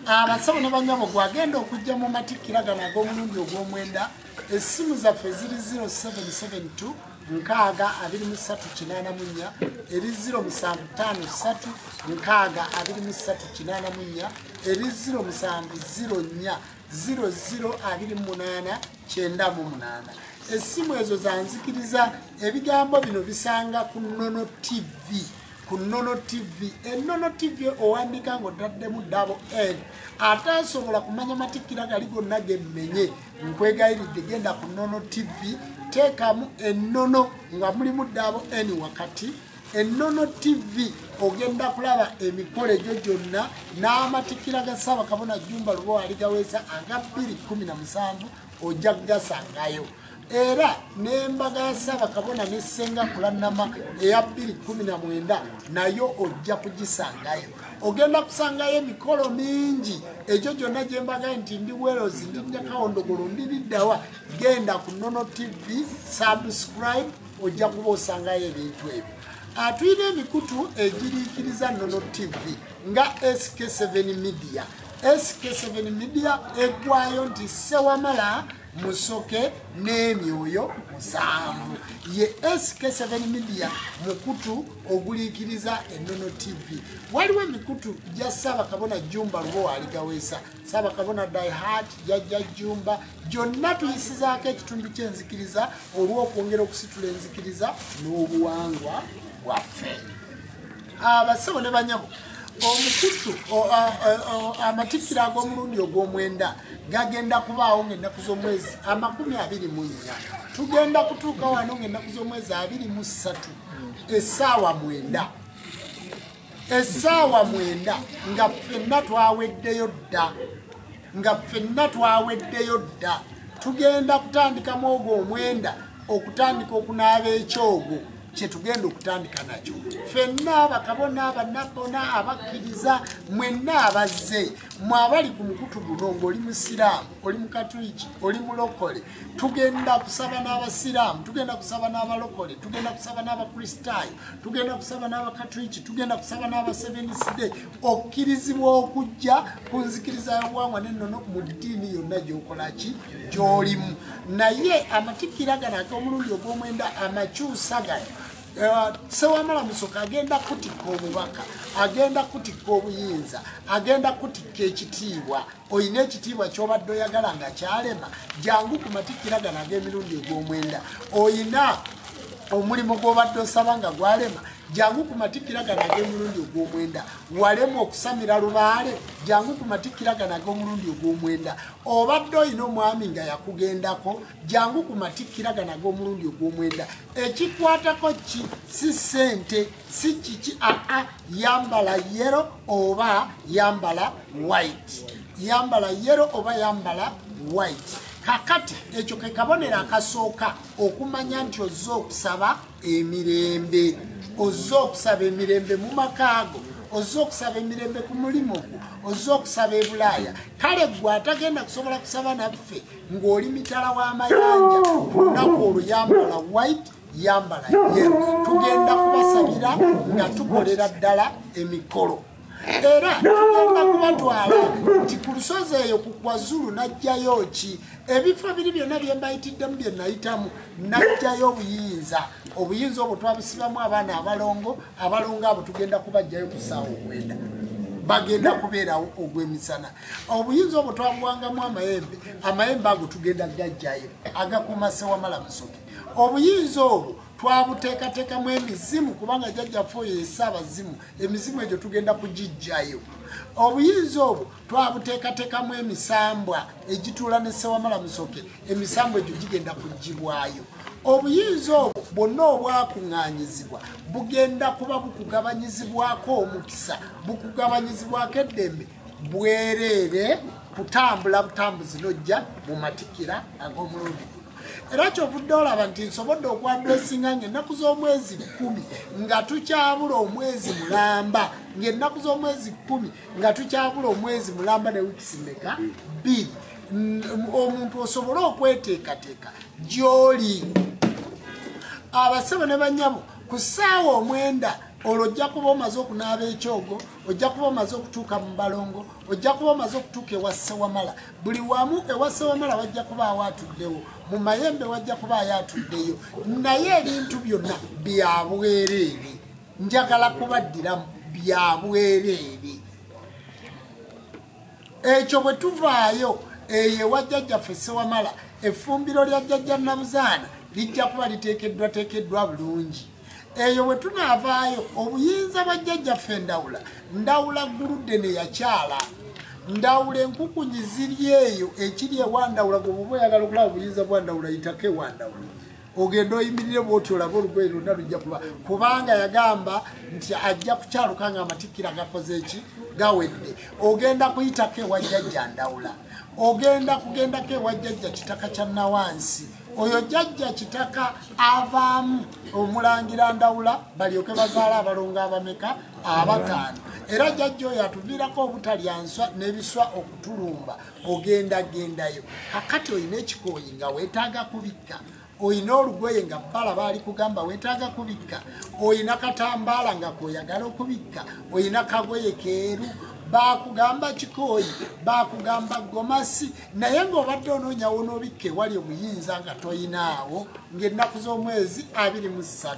Abasawo ne bannyabo gwagenda okujja mu matikkira gano ag'omulundi ogw'omwenda, essimu zaffe ziri 0772 62384 eri 0753 62384 eri 0704 0028 98. Essimu ezo zanzikiriza. Ebigambo bino bisanga ku Nnono TV. Ku Nnono TV. Ennono TV owandika ng'otaddemu N. Ate asobola kumanya matikkira gali gonna gemmenye. Nkwegayiridde genda ku Nnono TV, teekamu ennono nga mulimu N wakati. Ennono TV ogenda kulaba emikolo egyo gyonna n'amatikkira ga Ssaabakabona Jjumba Lubowa aligaweesa aga 2017 ojja kugasangayo. Era n'embaga ya Ssaabakabona ne Ssenga Kulanama eya 2019 nayo ojja kugisangayo. Ogenda kusangayo emikolo mingi egyo gyonna gye mbaga nti ndi Werozi, ndi Nyakawondogolo, ndi Liddawa. Genda ku Nnono TV, subscribe, ojja kuba osangayo ebintu ebyo. Tulina emikutu egiriikiriza Nnono TV nga SK7 Media. SK7 Media eggwayo nti Ssewamala Musoke n'emyoyo 7. Ye SK7 Media mukutu oguliikiriza Ennono TV. Waliwo emikutu gya Ssaabakabona Jjumba Lubowa aligaweesa, Ssaabakabona Die Hard, Jjajja Jjumba, gyonna tuyisizaako ekitundu ky'enzikiriza olw'okwongera okusitula enzikiriza n'obuwangwa bwaffe. Abasawo ne banyabo, omukutu amatikkiro ag'omulundi ogw'omwenda gagenda kubaawo ng'ennaku z'omwezi 24 tugenda kutuuka wano ng'ennaku z'omwezi 23 essaawa 9 nga ffenna twaweddeyo dda tugenda kutandikamu ogwo omwenda okutandika okunaaba ekyogo kyetugenda okutandika nakyo ffenna bakabona bannabona abakkiriza mwenna abazze mwabali ku mukutu guno ng'oli musiraamu oli mukatuliki oli mulokole tugenda kusaba n'abasiraamu tugenda kusaba n'abalokole tugenda kusaba n'abakristaayo tugenda kusaba n'abakatuliki tugenda kusaba n'abaseveniside okkirizibwa okujja ku nzikiriza y'obuwangwa n'ennono mu ddiini yonna gy'okolaki gy'olimu naye amatikkiro gano ag'omulundi ogw'omwenda amakyusa gano Sewamala Musoke agenda kutikka obubaka agenda kutikka obuyinza agenda kutikka ekitiibwa oyina ekitiibwa ky'obadde oyagala nga kyalema jangu ku matikkiro gano ag'emirundi ogw'omwenda oyina omulimu gw'obadde osaba nga gwalema jangu ku matikkiro gano ag'emirundi ogw'omwenda walema okusamira lubaale jangu ku matikkiro gano ag'omulundi ogw'omwenda obadde oyina omwami nga yakugendako jangu ku matikkiro gano ag'omulundi ogw'omwenda ekikwatako ki si ssente si kiki yambala yero oba yambala white yambala yero oba yambala white kakati ekyo ke kabonero akasooka okumanya nti ozze okusaba emirembe ozze okusaba emirembe mu makaago ozze okusaba emirembe ku mulimu gwo ozze okusaba ebulaaya kale gwe atagenda kusobola kusaba naffe ng'oli mitala w'amayanja ku lunaku olwo yambala white yambala yero tugenda kubasabira nga tukolera ddala emikolo era tugenda kubatwala nti ku lusozi eyo ku KwaZulu najjayo ki ebifo biri byonna bye mbayitiddemu bye nayitamu najjayo obuyinza obwo twabusibamu abaana abalongo abo tugenda kubajjayo ku ssaawa 9 bagenda kubeerawo ogw'emisana obuyinza obwo twabuwangamu amayembe ago tugenda gajjayo agakuuma Sewamala Musoke obuyinza obwo twabuteekateekamu emizimu kubanga jjajjaffe oyo yesaabazimu emizimu egyo tugenda kugijjayo obuyinza obwo twabuteekateekamu emisambwa egituula ne Sewamala Musoke emisambwa egyo gigenda kuggibwayo obuyinza obwo bwonna obwakuŋŋaanyizibwa bugenda kuba bukugabanyizibwako omukisa bukugabanyizibwako eddembe bwereere kutambula butambuzi nojja mu matikkiro ag'omulundi era kyovudde olaba nti nsobodde okwadresinga ng'ennaku z'omwezi 10 nga tukyabula omwezi mulamba ng'ennaku z'omwezi 10 nga tukyabula omwezi mulamba ne wiikisi mmeka 2 omuntu osobole okweteekateeka gy'oli abasebo ne bannyabo ku ssaawa 9 olwo ojja kuba omaze okunaaba ekyogo ojja kuba omaze okutuuka mu balongo ojja kuba omaze okutuuka ewa Sewamala buli wamu ewa Sewamala wajja kubaawo atuddewo mu mayembe wajja kubaayo atuddeyo naye ebintu byonna byabwereere njagala kubaddiramu byabwereere ekyo bwe tuvaayo eyo ewa jjajjaffe Sewamala effumbiro lya jjajja Nabuzaana lijja kuba liteekeddwa bulungi eyo bwe tunaavaayo obuyinza bwa jjajjaffe Ndawula Guludde ne yakyala Ndawula enkukunyi ziri eyo ekiri ewa Ndawula gwe bw'oba oyagala okulaba obuyinza bwa Ndawula yitako ewa Ndawula ogenda oyimirire bw'oti olaba olugoye lwonna lujja kuba kubanga yagamba nti ajja kukyaluka nga amatikkiro gakoze eki gawedde ogenda kuyitako ewa jjajja Ndawula ogenda kugendako ewa jjajja Kitaka kya Nawansi oyo jjajja Kitaka avaamu omulangira Ndawula balyoke bazaala abalongo abameka 5 era jjajja oyo atuviirako obutalya nswa n'ebiswa okutulumba ogendagendayo kakati oyina ekikooyi nga weetaaga kubikka oyina olugoye nga bbala baali kugamba weetaaga kubikka oyina katambaala nga koyagala okubikka oyina kagoye keeru bakugamba kikooyi bakugamba gomasi naye ng'obadde onoonyawo n'obikka ewali obuyinza nga toyinaawo ng'ennaku z'omwezi 23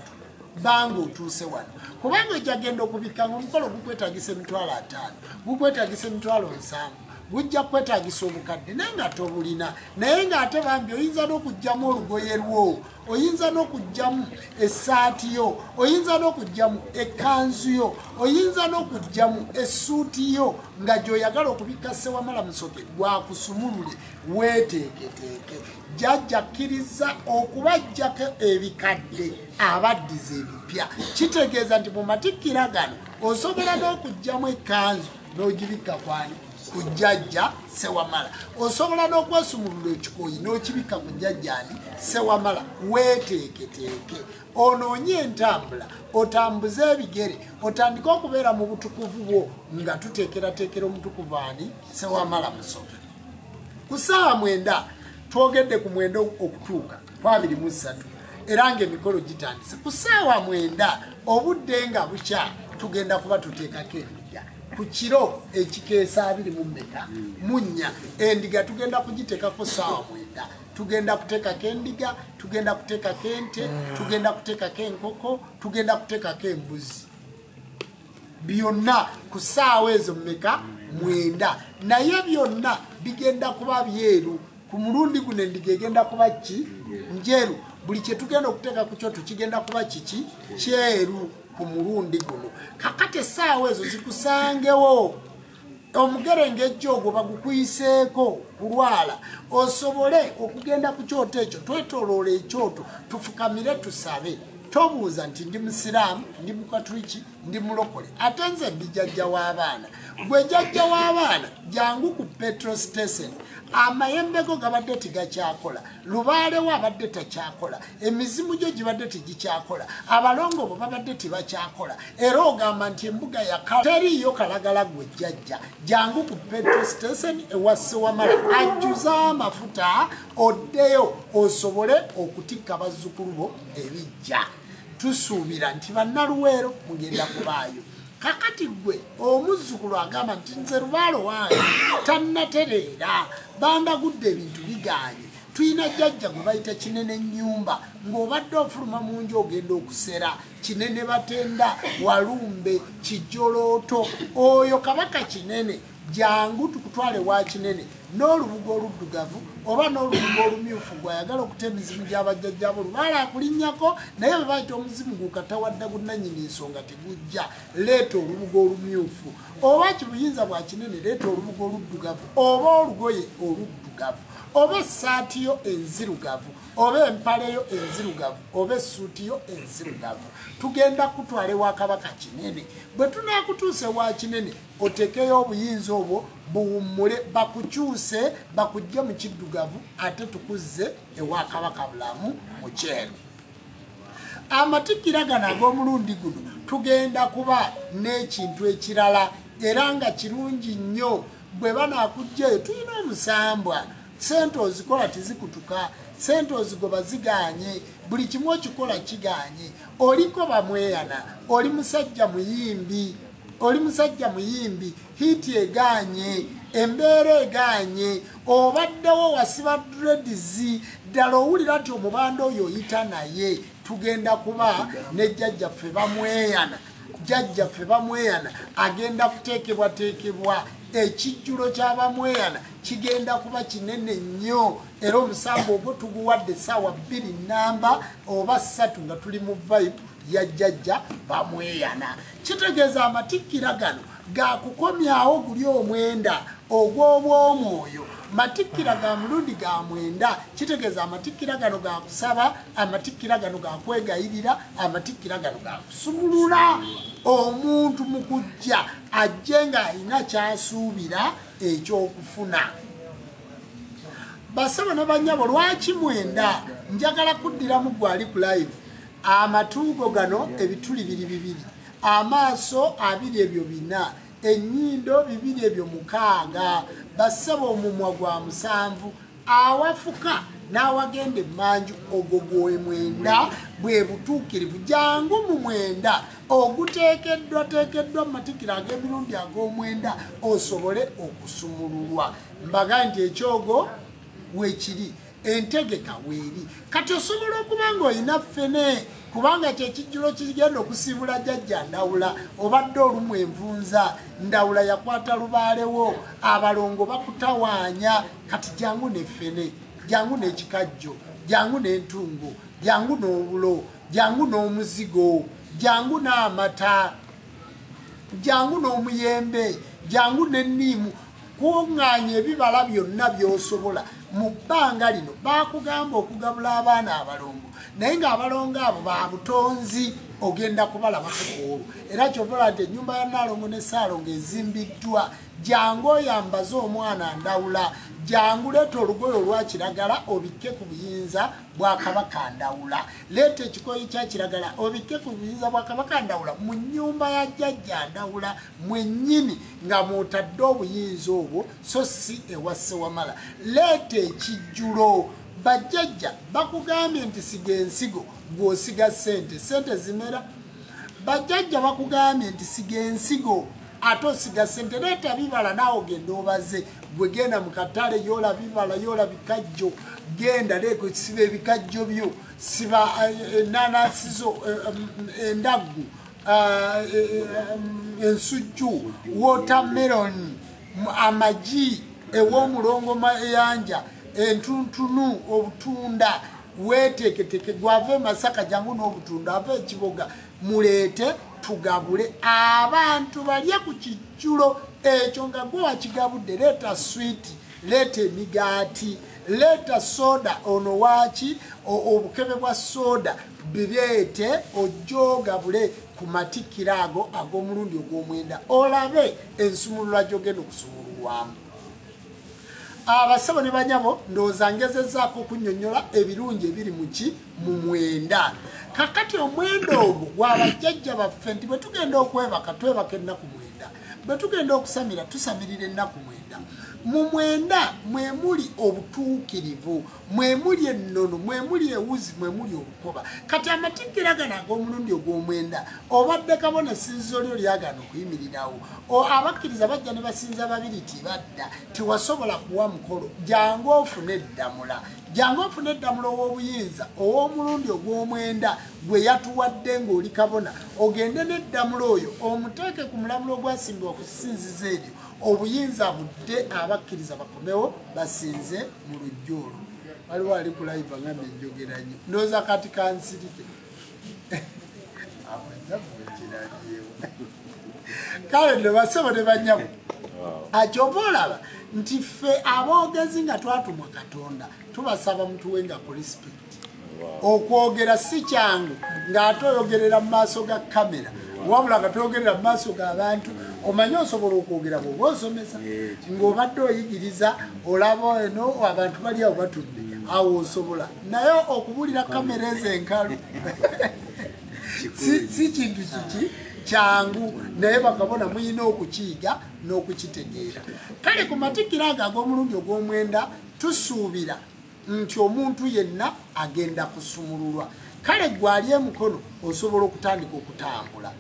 banga otuuse wano kubanga ojja genda okubikka ng'omukolo gukwetagisa emitwalo 5 gukwetagisa emitwalo 7 gujja kwetaagisa obukadde naye nga tobulina naye ng'ate bambi oyinza n'okugyamu olugoye lwo oyinza n'okugyamu essaati yo oyinza n'okugyamu ekkanzu yo oyinza n'okugyamu essuuti yo nga gy'oyagala okubikka Ssewamala Musoke gwakusumulule weeteeketeeke jjajja akkiriza okubajjako ebikadde abaddiza ebipya kitegeeza nti mu matikkira gano osobola n'okugyamu ekkanzu n'ogibikka kwani ku jjajja Ssewamala osobola n'okwesumulula ekikooyi n'okibikka ku jjajjani Ssewamala weeteeketeeke onoonye entambula otambuze ebigere otandike okubeera mu butukuvu bwo nga tuteekerateekera omutukuvu ani Ssewamala Musoke ku ssaawa 9 twogedde ku 9 okutuuka 23 era ng'emikolo gitandise ku ssaawa 9 obudde nga bukya tugenda kuba tuteekako endiga ku kiro ekikeesa 24 endiga tugenda kugiteekako ssaawa 9 tugenda kuteekako endiga tugenda kuteekako ente tugenda kuteekako enkoko tugenda kuteekako embuzi byonna ku ssaawa ezo mmeka 9 naye byonna bigenda kuba byeru ku mulundi guno endiga egenda kuba ki njeru buli kye tugenda okuteeka ku kyoto kigenda kuba kiki kyeru ku mulundi guno kakati essaawa ezo zikusangewo omugerengejjo ogwo bagukuyiseeko kulwala osobole okugenda ku kyoto ekyo twetoloola ekyoto tufukamire tusabe tobuuza nti ndi musiraamu ndi mukatuliki ndi mulokole ate nze ndi jjajja w'abaana gwe jjajja w'abaana jangu ku petrol station amayembe go gabadde tigakyakola lubaalewo abadde takyakola emizimu gyo gibadde tigikyakola abalongo bo babadde tibakyakola era ogamba nti embuga yakala teriyo kalagala gwe jjajja jangu ku petrol station ewa Ssewamala ajjuza amafuta oddeyo osobole okutikka bazzukulu bo ebijja tusuubira nti bannaluweero mugenda kubaayo kakati gwe omuzzukulu agamba nti nze lubaalo wange tannatereera bandagudde ebintu biganye tuyina jjajja gwe bayita Kinene Nnyumba ng'obadde ofuluma mu nju ogenda okusera Kinene Batenda Walumbe Kijolooto oyo kabaka Kinene jangu tukutwale wa Kinene n'olubugo oluddugavu oba n'olubugo olumyufu gwayagala okuta emizimu gy'abajjajjabo lubaala akulinnyako naye bwe bayita omuzimu gukatawadda gunnannyini nsonga tegujja leeta olubugo olumyufu oba kibuyinza bwa Kinene leeta olubugo oluddugavu oba olugoye oluddugavu oba essaati yo enzirugavu oba empale yo enzirugavu oba essuuti yo enzirugavu tugenda kutwala ewa kabaka Kinene bwe tunaakutuuse wa Kinene otekeyo obuyinza obwo buwummule bakukyuse bakujje mu kiddugavu ate tukuzze ewa kabaka bulamu mu kyeru amatikkira gano ag'omulundi guno tugenda kuba n'ekintu ekirala era nga kirungi nnyo bwe banaakujjayo tulina omusambwa sente ozikola tizikutuka sente ozigoba ziganye buli kimu okikola kiganye oliko bamweyana oli musajja muyimbi hiti eganye embeera eganye obaddewo wasiba dreads ddala owulira nti omubanda oyo oyita naye tugenda kuba ne jjajjaffe bamweyana agenda kuteekebwateekebwa ekijjulo ky'abamweyana kigenda kuba kinene nnyo era omusambo ogwo tuguwadde essaawa 2 nnamba oba 3 nga tuli mu vibe ya jjajja bamweyana kitegeeza amatikkira gano gakukomyawo guli omwenda ogw'obwomwoyo matikkira ga mulundi ga 9 kitegeeza amatikkira gano gakusaba amatikkira gano gakwegayirira amatikkira gano gakusumulula omuntu mu kujja ajje ng'alina kyasuubira ekyokufuna basaba ne bannyabo lwaki 9 njagala kuddiramu gwali ku live amatuugo gano ebituli 2 amaaso 2 ebyo 4 ennyindo 2 ebyo 6 basaba omumwa gwa 7 awafuka n'awagenda emmanju ogwo gwe 9 bwe butuukirivu jangu mu 9 oguteekeddwa mu matikkira ag'emirundi ag'omwenda osobole okusumululwa mbaga nti ekyogo weekiri entegeka weeri kati osobola okuba ng'olina ffene kubanga kyekijjulo kigenda okusiibula jjajja Ndawula obadde olumu envunza Ndawula yakwata lubaalewo abalongo bakutawaanya kati jangu n'effene jangu n'ekikajjo jangu n'entungo jangu n'obulo jangu n'omuzigo jangu n'amata jangu n'omuyembe jangu n'enniimu kuŋŋaanya ebibala byonna by'osobola mu bbanga lino baakugamba okugabula abaana abalongo naye ng'abalongo abo ba butonzi ogenda kubalaba kukoolu era kyovula nti ennyumba ya Nnaalongo ne Ssaalongo ezimbiddwa jangu oyambaze omwana Ndawula jangu leeta olugoye olwa kiragala obikke ku buyinza bwa Kabaka Ndawula leeta ekikoyi kya kiragala obikke ku buyinza bwa Kabaka Ndawula mu nnyumba ya jjajja Ndawula mwennyini nga mwotadde obuyinza obwo so si ewa Ssewamala leeta ekijjulo bajjajja bakugambye nti siga ensigo gw'osiga sente zimera bajjajja bakugambye nti siga ensigo ate osiga sente leeta bibala naawe ogenda obaze gwe genda mu katale yola bibala yola bikajjo genda leeko siba ebikajjo byo siba enanasi zo endaggu ensujju watermelon amagi ew'omulongo mayanja entuntunu obutunda weeteketeke gwave Masaka jangu n'obutunda ave ekiboga muleete tugabule abantu balye ku kijjulo ekyo nga gwe wakigabudde leeta swiiti leeta emigaati leeta soda ono waaki obukebe bwa soda bireete ojjogabule ku matikkira ago ag'omulundi ogw'omwenda olabe ensumulula gy'ogenda okusumululwamu abasabo ne banyabo ndowooza ngezezzaako okunnyonnyola ebirungi ebiri mu mwenda kakati omwenda ogwo gw'abajjajja baffe nti bwe tugenda okwebaka twebaka ennaku mwenda bwe tugenda okusamira tusamirira ennaku mwenda mu mwenda mwe muli obutuukirivu mwe muli ennono mwe muli ewuzi mwe muli olukoba kati amatikkira gano ag'omulundi ogw'omwenda obadde kabona essinzizo lyo lyagaana okuyimirirawo abakkiriza bajja ne basinza babiri tibadda tewasobola kuwa mukolo jangu ofune eddamula jangu ofune eddamula ow'obuyinza ow'omulundi ogw'omwenda gwe yatuwadde ng'oli kabona ogende n'eddamula oyo omuteeke ku mulamulo ogwasimbibwa ku ssinzizo eryo obuyinza budde abakkiriza bakomewo basinze mu lujja olwo waliwo ali ku live ngambe enjogera nnyo ndowooza kati kansirike kale nno basebo ne banyabo akyova olaba nti ffe aboogezi nga twatumwa Katonda tubasaba mutuwengako respect okwogera si kyangu ng'ate oyogerera mu maaso ga kamera wabula nga toyogerera mu maaso g'abantu omanye osobola okwogera bw'oba osomesa ng'obadde oyigiriza olaba eno abantu bali awo batudde awo osobola naye okubulira kamera ezo enkalu si kintu kiki kyangu naye bakabona muyina okukiyiga n'okukitegeera kale ku matikkiro ago ag'omulundi ogw'omwenda tusuubira nti omuntu yenna agenda kusumululwa kale gwali emukono osobola okutandika okutambula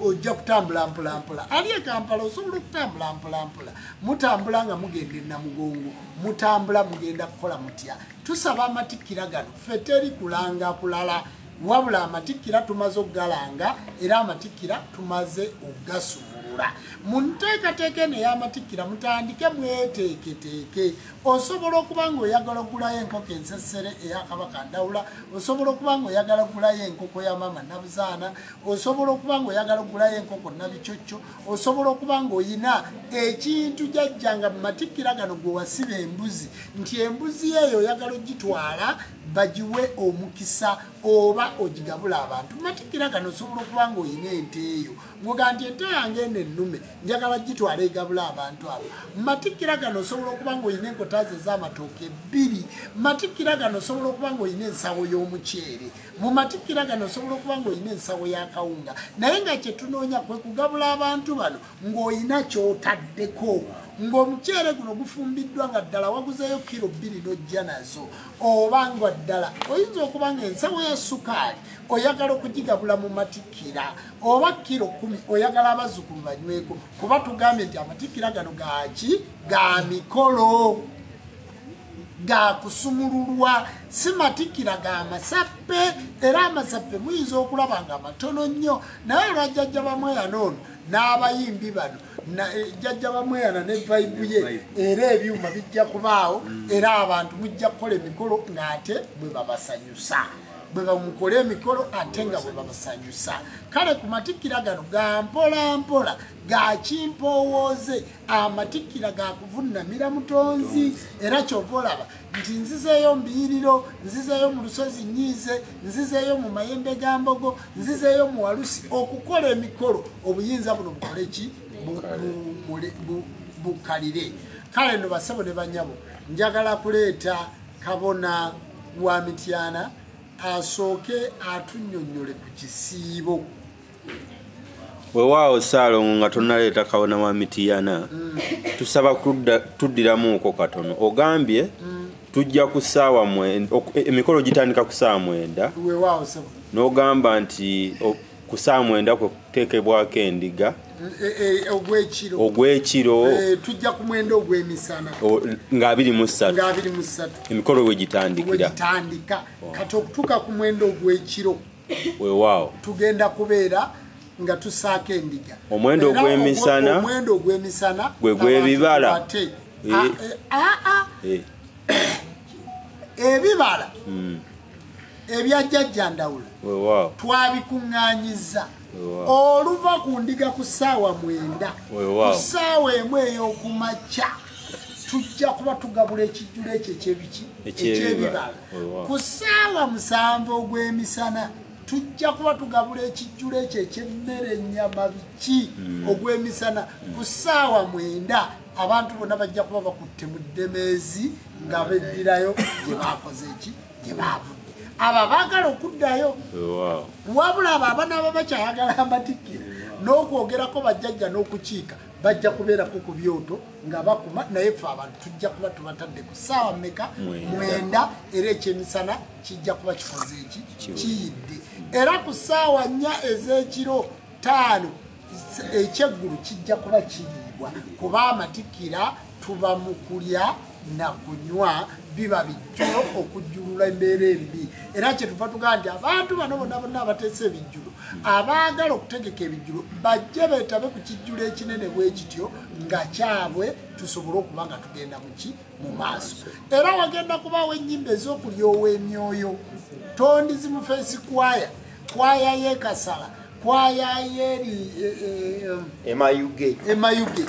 ojja kutambula mpolampola ali e Kampala osobola okutambula mpolampola mutambula nga mugenda e Namugongo mutambula mugenda kukola mutya tusaba amatikkira gano ffe teri kulanga kulala wabula amatikkira tumaze okugalanga era amatikkira tumaze okugasumulula munteekateeka eno ey'amatikkira mutandike mweteeketeeke osobola okuba ng'oyagala okugulayo enkoko ensesere eya Kabaka Ndawula osobola okuba ng'oyagala okugulayo enkoko ya Maama Nabuzaana osobola okuba ng'oyagala okugulayo enkoko Nabicocco osobola okuba ng'oyina ekintu jjajjanga mu matikkira gano gwe wasiba embuzi nti embuzi eyo oyagala ogitwala bagiwe omukisa oba ogigabula abantu matikkira gano osobola okuba ng'oyina ente eyo ngoga nti ente yange eno ennume njagala gitwala egabula abantu abo matikkira gano osobola okuba ng'oyina enkota ze z'amatooke 2 matikkira gano osobola okuba ng'oyina ensawo y'omuceere mu matikkira gano osobola okuba ng'oyina ensawo y'akawunga naye nga kyetunoonya kwe kugabula abantu bano ng'oyina ky'otaddeko ng'omuceere guno gufumbiddwa nga ddala waguzeeyo kilo 2 n'ojja nazo oba nga ddala oyinza okuba ng'ensawo ya sukaali oyagala okugigabula mu matikkira oba kilo 10 oyagala abazzukulu banyweko kuba tugambye nti amatikkira gano gaaki ga mikolo ga kusumululwa si matikira ga masappe era amasappe muyinza okulaba nga matono nnyo naye lwajjajja bamweyana ono n'abayimbi bano jjajja bamweyana ne vibe ye era ebyuma bijja kubaawo era abantu mujja kukola emikolo ng'ate bwe babasanyusa bwe bamukola emikolo ate nga bwe babasanyusa kale ku matikira gano ga mpola mpola ga kimpowooze amatikira ga kuvunnamira mutonzi era kyova olaba nti nzizeeyo mbiyiriro nzizeeyo mu lusozi nyiize nzizeeyo mu mayembe ga mbogo nzizeeyo mu walusi okukola emikolo obuyinza buno bukole ki bukalire kale no basabo ne banyabo njagala kuleeta kabona wa Mityana asooke atunnyonnyole ku kisiibo weewaawo Ssaalongo nga tonnaleeta kabona wa Mityana tusaba tuddiramuuko katono ogambye tujja ku ssaawa emikolo gitandika ku ssaawa 9 weewaawo sabo n'ogamba nti ku ssaawa 9 kwe kuteekebwako endiga ogw'ekiro tujja ku mwenda ogw'emisana nga 23 emikolo we gitandikira kati okutuuka ku mwenda ogw'ekiro weewaawo tugenda kubeera nga tusaako endiga omwenda ogw'emisana gwe gw'ebibala ebibala ebya jjajja Ndawula twabikuŋŋaanyiza oluva ku ndiga ku ssaawa 9 ku ssaawa 1 ey'okumakya tujja kuba tugabula ekijjulo ekyo ekyebibala ku ssaawa 7 ogw'emisana tujja kuba tugabula ekijjulo ekyo ekyemmere ennyama biki ogw'emisana ku ssaawa 9 abantu bonna bajja kuba bakutte mu ddemeezi nga beddirayo gye baakoze eki gye baavudde aba baagala okuddayo wabula abo abanaaba bakyayagala amatikira n'okwogerako bajjajja n'okukiika bajja kubeerako ku byoto nga bakuma naye ffe abantu tujja kuba tubatadde ku ssaawa mmeka 9 era ekyemisana kijja kuba kikoze eki kiyidde era ku ssaawa 4 ez'ekiro 5 ekyeggulu kijja kuba kiriibwa kuba amatikira tuba mu kulya na kunywa biba bijjulo okujjulula embeera embi era kyetuva tugaa nti abantu bano bonna bonna abateesa ebijjulo abaagala okutegeka ebijjulo bajje beetabe ku kijjulo ekinene bwe kityo nga kyabwe tusobole okuba nga tugenda mu maaso era wagenda kubaawo ennyimba ez'okulyowa emyoyo tondizi mu feesi kwaya y'e Kasala kwaya y'eri Emayuge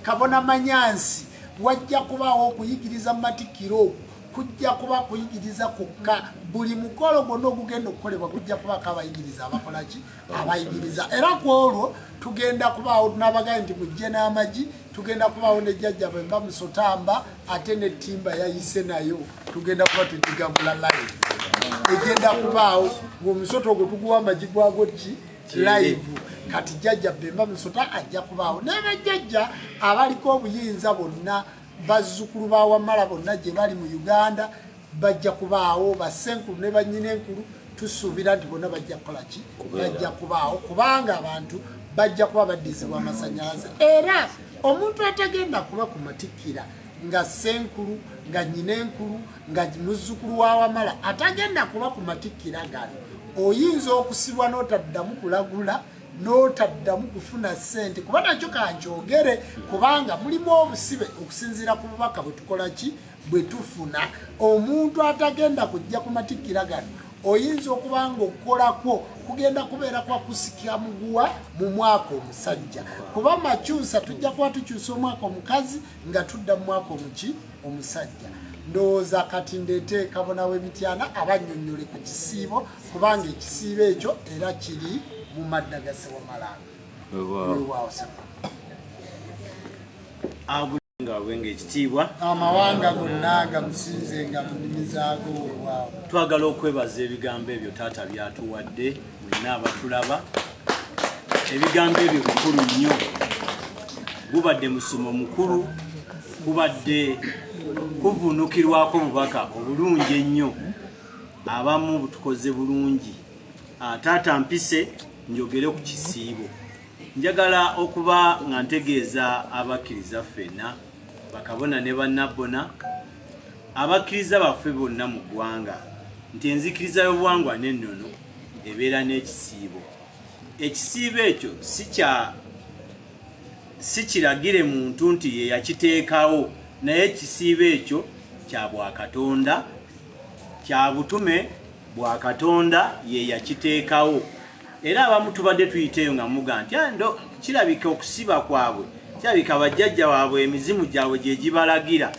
Kabona Manyansi wajja kubaawo okuyigiriza matikiro kujja kuba kuyigiriza kukka buli mukolo gwonna ogugenda okukolebwa kujja kubako abayigiriza abakolaki abayigiriza era ku olwo tugenda kubaawo n'abagaye nti mujje n'amagi tugenda kubaawo ne jjajja bwe mba musotamba ate n'ettimba yayise nayo tugenda kuba tudigabula live egenda kubaawo ng'omusoto ogwo tuguwa amagi gwago ki live kati jjajja Bemba Musota ajja kubaawo n'abajjajja abaliko obuyinza bonna bazzukulu ba Wamala bonna gye bali mu Uganda bajja kubaawo bassenkulu ne bannyina enkulu tusuubira nti bonna bajja kukola ki bajja kubaawo kubanga abantu bajja kuba baddizibwa amasannyalaze era omuntu atagenda kuba ku matikira nga ssenkulu nga nnyina enkulu nga muzzukulu wa Wamala atagenda kuba ku matikira gano oyinza okusibwa n'otaddamu kulagula n'otaddamu kufuna ssente kuba nakyo kankyogere kubanga mulimu obusibe okusinziira ku bubaka bwe tukola ki bwe tufuna omuntu atagenda kujja ku matikira gano oyinza okuba nga okukolakwo kugenda kubeera kwa kusikira muguwa mu mwaka omusajja kuba makyusa tujja kuba tukyusa omwaka omukazi nga tudda mu mwaka omuki omusajja ndowooza kati ndeete Kabona w'e Mityana abannyonnyole ku kisiibo kubanga ekisiibo ekyo era kiri mu Maddagase Wamalanga agulinga wenga ekitiibwa amawanga gonna gamusinzenga mu nnimi zaago weewaawo twagala okwebaza ebigambo ebyo taata byatuwadde mwenna abatulaba ebigambo ebyo bikulu nnyo gubadde musomo mukulu kubadde kuvunukirwako bubaka obulungi ennyo abamu butukoze bulungi taata mpise njogere ku kisiibo njagala okuba nga ntegeeza abakkiriza ffenna bakabona ne bannabona abakkiriza baffe bonna mu ggwanga nti enzikiriza y'obuwangwa n'ennono ebeera n'ekisiibo. Ekisiibo ekyo si kiragire muntu nti ye yakiteekawo, naye ekisiibo ekyo kya Bwakatonda, kya butume bwa Katonda ye yakiteekawo. Era abamu tubadde tuyiteeyo nga muga nti ando kirabika okusiba kwabwe, kirabika bajjajja waabwe emizimu gyabwe gye gibalagira.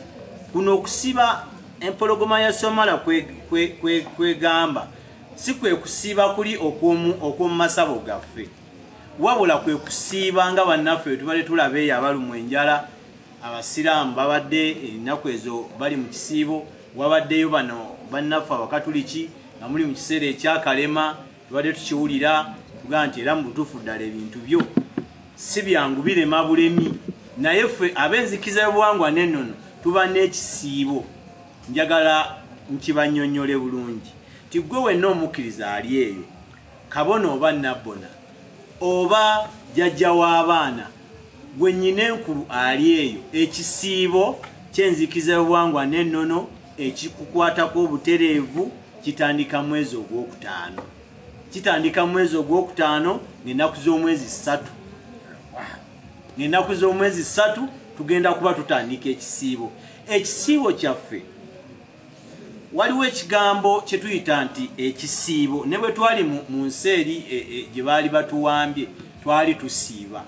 Kuno okusiba empologoma ya Somala kwegamba si kwe kusiiba kuli okw'omu masabo gaffe, wabula kwe kusiiba nga bannaffe tubadde tulaba eyo abalumwa enjala. Abasiraamu babadde ennaku ezo bali mu kisiibo, wabaddeyo bano bannaffe Abakatuliki nga muli mu kiseera ekyakalema, tubadde tukiwulira tugaa nti era mu butuufu ddala ebintu byo si byangu birema bulemi. Naye ffe ab'enzikiriza y'obuwangwa n'ennono tuba n'ekisiibo. Njagala nkibannyonnyole bulungi ti gwe wenna omukkiriza ali eyo, kabona oba nabbona oba jjajja w'abaana, gwe nnyina enkulu ali eyo, ekisiibo ky'enzikiriza y'obuwangwa n'ennono ekikukwatako obutereevu kitandika mwezi ogwokutaano. Kitandika mwezi ogwokutaano ng'ennaku z'omwezi 3. Ng'ennaku z'omwezi 3 tugenda kuba tutandika ekisiibo. Ekisiibo kyaffe waliwo ekigambo kye tuyita nti ekisiibo, ne bwe twali mu nsi eri gye baali batuwambye twali tusiiba.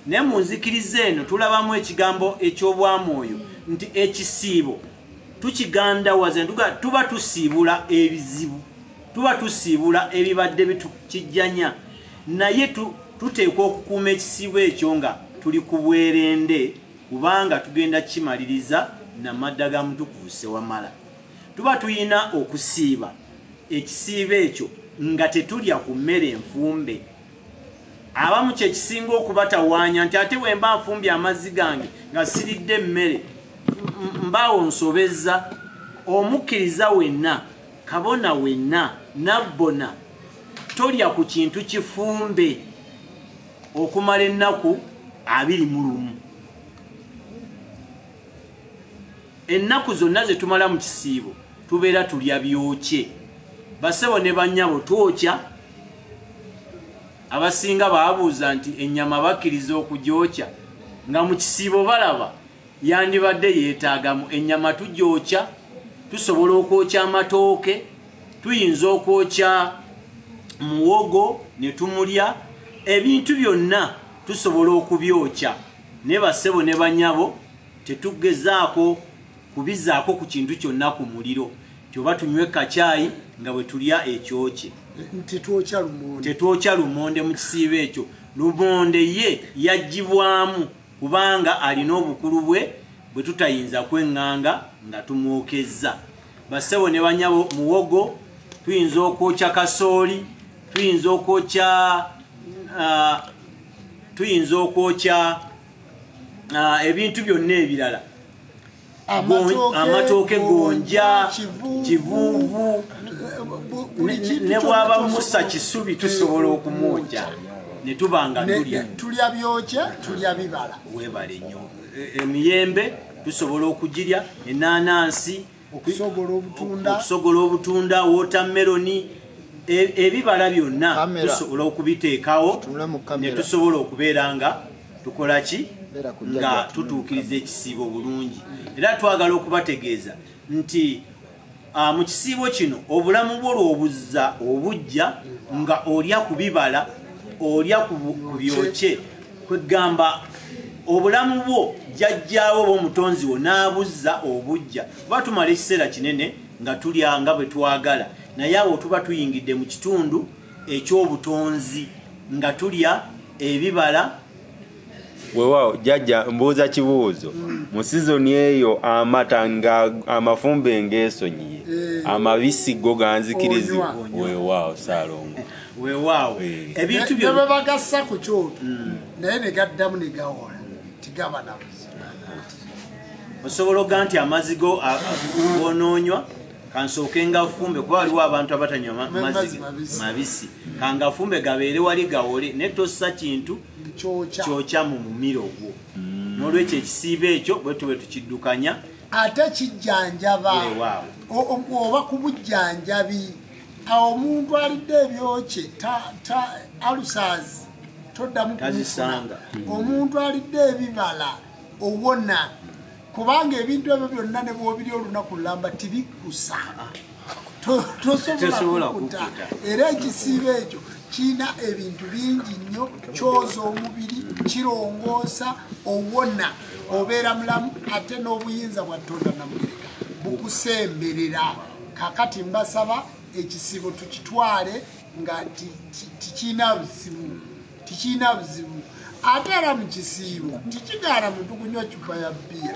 Ne mu nzikiriza eno tulabamu ekigambo eky'obwamwoyo nti ekisiibo tukigandawaza tuba tusiibula ebizibu, tuba tusiibula ebibadde bitukijjanya. Naye tuteekwa okukuuma ekisiibo ekyo nga tuli ku bwerende, kubanga tugenda kimaliriza namadda ga Mutukuvu Ssewamala. Tuba tuyina okusiiba ekisiibo ekyo nga tetulya ku mmere enfumbe. Abamu kye kisinga okubatawaanya nti ate bwe mba nfumbye amazzi gange nga siridde emmere mbaawo nsobezza. Omukkiriza wenna, kabona wenna, nabbona tolya ku kintu kifumbe okumala ennaku 21. Ennaku zonna ze tumala mu kisiibo tubeera tulya byokye. Basebo ne bannyabo twokya. Abasinga baabuuza nti ennyama bakkiriza okugyokya, nga mu kisiibo balaba yandibadde yeetaagamu ennyama tugyokya. Tusobola okwokya amatooke, tuyinza okwokya muwogo ne tumulya. Ebintu byonna tusobola okubyokya. Ne basebo ne bannyabo tetugezaako kubizaako ku kintu kyonna ku muliro. Kyoba tunywe kacaayi nga bwe tulya ekyokye. Tetwokya lumonde mu kisiibo ekyo. Lumonde ye yaggyibwamu kubanga alina obukulu bwe tutayinza kweŋŋanga nga tumwokezza. Basebo ne bannyabo muwogo tuyinza okwokya kasooli, tuyinza okwokya ebintu byonna ebirala. Amatooke, gonja, kivuuvu, ne bwaba musa kisubi tusobola okumwokya ne tubanga tulya byokye, tulya bibala. Weebale nnyo. Emiyembe tusobola okugirya, ennaanansi, okusogola obutunda, watermeloni, ebibala byonna tusobola okubiteekawo ne tusobola okubeera nga tukola ki? Nga tutuukiriza ekisiibo bulungi. Era twagala okubategeeza nti mu kisiibo kino obulamu bwo lw'obuzza obujja nga olya ku bibala, olya ku byokye, kwegamba obulamu bwo jjajjaawo b'omutonzi wo n'abuzza obujja. Tuba tumala ekiseera kinene nga tulya nga bwe twagala, naye awo tuba tuyingidde mu kitundu eky'obutonzi nga tulya ebibala. Weewaawo jjajja mbuuza kibuuzo. Mu sizoni eyo amata nga amafumbe ng'esonyiye, amabisi go ganzikirizibwa. Weewaawo Ssaalongo. Weewaawo ebintu bye bagassa ku kyoto naye ne gaddamu ne gawola tigaba nabuzi. Osobola oga nti amazzi go gonoonywa kansooke nga fumbe, kuba waliwo abantu abatanywa mazzi mabisi, kanga fumbe gabeere wali gawole ne tossa kintu kyokya mu mumiro gwo. N'olwekyo ekisiibo ekyo bwe tube tukiddukanya ate kijjanjaba oba ku bujjanjabi awo omuntu alidde ebyokye alusazi toddamu kumufuna omuntu alidde ebibala owona kubanga ebintu ebyo byonna ne bwobiri olunaku lulamba tibikusa tosobola kukuta era ekisiibo ekyo kiina ebintu bingi nnyo kyoza omubiri kirongoosa owona obeera mulamu ate n'obuyinza bwa Katonda namugereka bukusemberera kakati mbasaba ekisiibo tukitwale nga tikiina buzibu ate era mu kisiibo tikigaana muntu kunywa cupa ya bbiya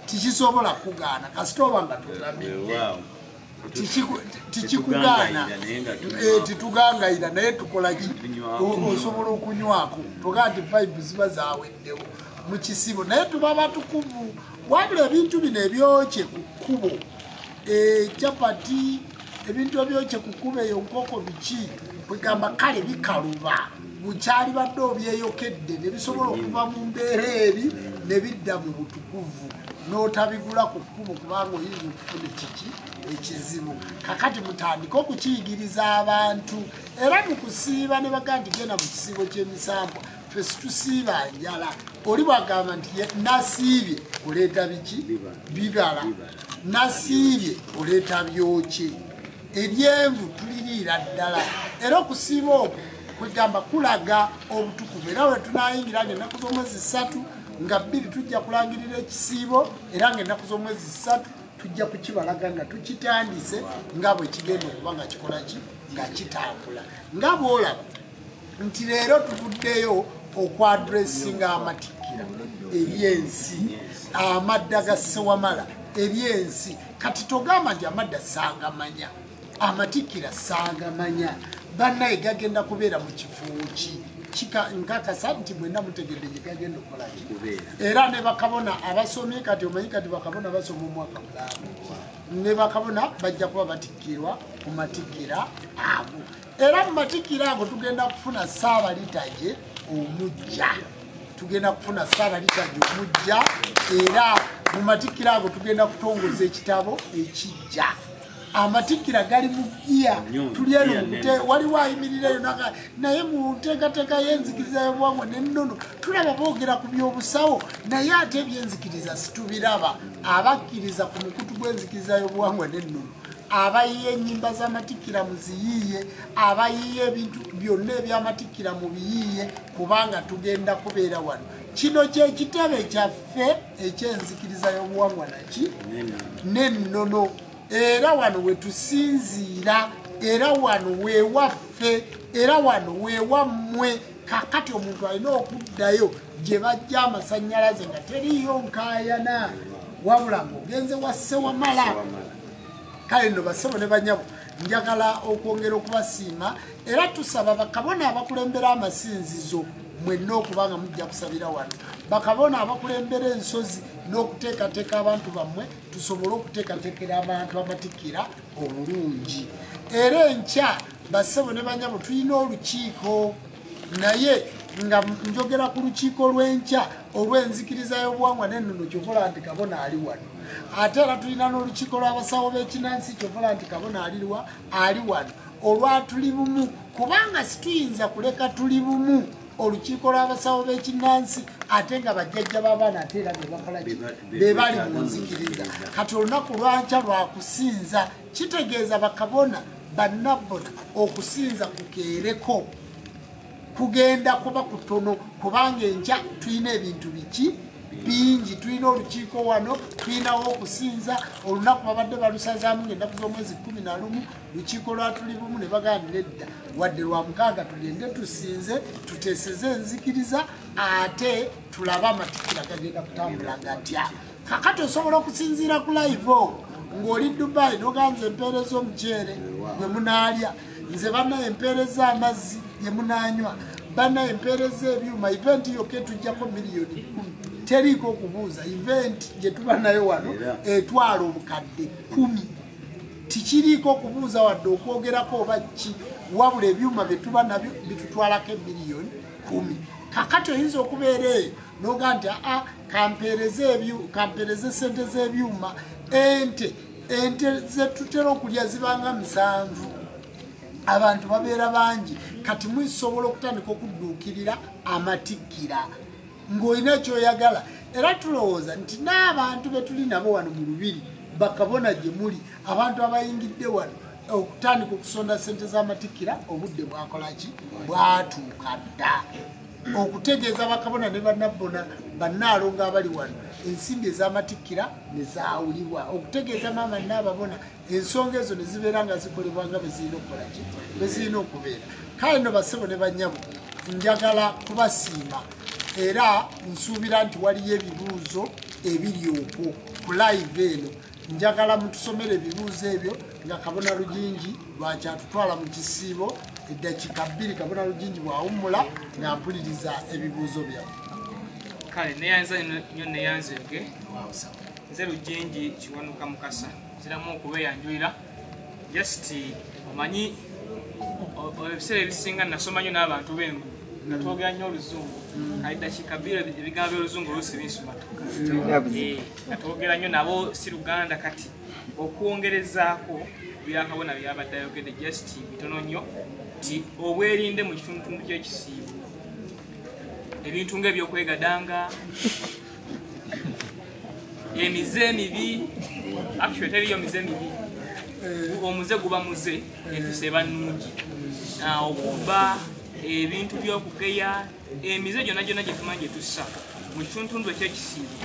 tikisobola kugaana kasita oba nga tolabidde tikikugaana titugangayira naye tukolaki osobola okunywako togaa nti vibe ziba zaweddewo mu kisiibo naye tuba batukuvu wabula ebintu bino ebyokye ku kkubo capati ebintu ebyokye ku kkubo eyo nkoko biki bwegamba kale bikaluba bukyali badde obyeyokedde ne bisobola okuva mu mbeera eri ne bidda mu butukuvu n'otabigula ku kkubo kubanga oyinza okufuna kiki ekizibu kakati mutandika okukiyigiriza abantu era mu kusiiba ne baga nti genda mu kisiibo ky'emisambwa ffe situsiiba njala oli bwagamba nti nasiibye oleeta biki bibala nasiibye oleeta byokye eryenvu tuliriira ddala era okusiiba okwo kwegamba kulaga obutukuvu era we tunayingira ng'ennaku z'omwezi 3 nga 2 tujja kulangirira ekisiibo era ng'ennaku z'omwezi 3 tujja kukibalaga nga tukitandise nga bwe kigenda okuba nga kikola ki nga kitambula nga bw'olaba nti leero tuvuddeyo okwadressinga amatikkira eri ensi amadda ga Ssewamala eri ensi kati togamba nti amadda sangamanya amatikkira sangamanya bannaye gagenda kubeera mu kifo ki nkakasa nti mwenna mutegedde gye gagenda okukolaki era ne bakabona abasomye kati omanyi kati bakabona basoma omwaka mulamba ne bakabona bajja kuba batikkirwa ku matikkira ago era mu matikkira ago tugenda kufuna Ssaabalitaje omujja tugenda kufuna Ssaabalitaje omujja era mu matikkira ago tugenda kutongoza ekitabo ekijja amatikkira gali mu bbiya tuli eno waliwo ayimirireyo naye mu nteekateeka y'enzikiriza y'obuwangwa n'ennono tulaba boogera ku by'obusawo naye ate ebyenzikiriza situbiraba abakkiriza ku mukutu gw'enzikiriza y'obuwangwa n'ennono abayiye ennyimba z'amatikkira muziyiiye abayiye ebintu byonna ebyamatikkira mu biyiiye kubanga tugenda kubeera wano kino kyekitebe kyaffe ekyenzikiriza y'obuwangwa naki n'ennono era wano wetusinziira era wano wewaffe era wano wewammwe kakati omuntu alina okuddayo gye bajja amasannyalaze nga teriyo nkaayana wabula ng'ogenze wa Ssewamala kale nno bassebo ne banyabo njagala okwongera okubasiima era tusaba bakabona abakulembera amasinzizo mwenna okubanga mujja kusabira wano bakabona abakulembera ensozi n'okuteekateeka abantu bammwe tusobole okuteekateekera abantu amatikkira obulungi era enkya bassebo ne banyabo tulina olukiiko naye nga njogera ku lukiiko lw'enkya olw'enzikiriza y'obuwangwa n'ennono kyovola nti kabona ali wano ate era tulina n'olukiiko lw'abasawo b'ekinnansi kyovola nti kabona ali wano olwatuli bumu kubanga situyinza kuleka tuli bumu olukiiko lw'abasawo b'ekinnansi ate nga bajjajja b'abaana ate era bebakolaki be bali mu nzikiriza kati olunaku lwankya lwakusinza kitegeeza bakabona bannabbona okusinza kukeereko kugenda kuba kutono kubanga enkya tulina ebintu biki bingi tulina olukiiko wano tulinawo okusinza olunaku babadde balusazaamu ng'ennaku z'omwezi 11 lukiiko lwatuli bumu ne baganira edda wadde lwa mukaaga tugende tusinze tuteeseze enzikiriza ate tulabe amatikkira gagenda kutambula gatya kakati osobola okusinziira ku live ng'oli Dubai noganza empeereza omuceere gwe munaalya nze bannaye empeereza amazzi ye munanywa bannaye empeereza ebyuma event yokka etujjako miliyoni 10 teriiko okubuuza event gye tuba nayo wano etwala obukadde 10 tikiriiko okubuuza wadde okwogerako oba ki wabula ebyuma bye tuba nabyo bitutwalako emiliyoni 10 kakati oyinza okubeera eyo noga nti kampeereze sente z'ebyuma ente zetutera okulya zibanga 7 abantu babeera bangi kati musobola okutandika okudduukirira amatikkira ng'olina ekyoyagala era tulowooza nti n'abantu betuli nabo wano mu Lubiri bakabona gye muli abantu abayingidde wano okutandika okusonda sente z'amatikkira obudde bwakolaki bwatuuka dda okutegeeza bakabona ne bannabona bannaalonga abali wano ensimbi ez'amatikkira ne zaawulibwa okutegeeza maama n'ababona ensonga ezo ne zibeera nga zikolebwa nga bezirina okukolaki bezirina okubeera kale no bassebo ne bannyabo njagala kubasiima era nsuubira nti waliyo ebibuuzo ebiri okwo ku live eno njagala mutusomera ebibuuzo ebyo nga Kabona Rujinji lwakyatutwala mu kisiibo eddakiika 2 Kabona Rujinji bwawummula nga mpuliriza ebibuuzo byawe kale neyanza nnyo neyanzege nze Rujinji Kiwanuka Mukasa ziramu okubeeyanjulira just omanyi ebiseera ebisinga nasoma nnyo n'abantu b'engu nga twogera nnyo Oluzungu kale eddakiika 2 ebigambo by'Oluzungu oluusi binsumatuka nga twogera nnyo nabo si Luganda kati okwongerezaako byakabona byabadde ayogedde just bitono nnyo nti obwerinde mu kitundutundu ky'ekisiibo ebintu ng'ebyokwegadanga emize emibi actually teriyo mize mibi omuze guba muze empisa eba nnungi okuba ebintu by'okugeya emize gyonna gyonna gye tumanyi gye tussa mu kitundutundu eky'ekisiibo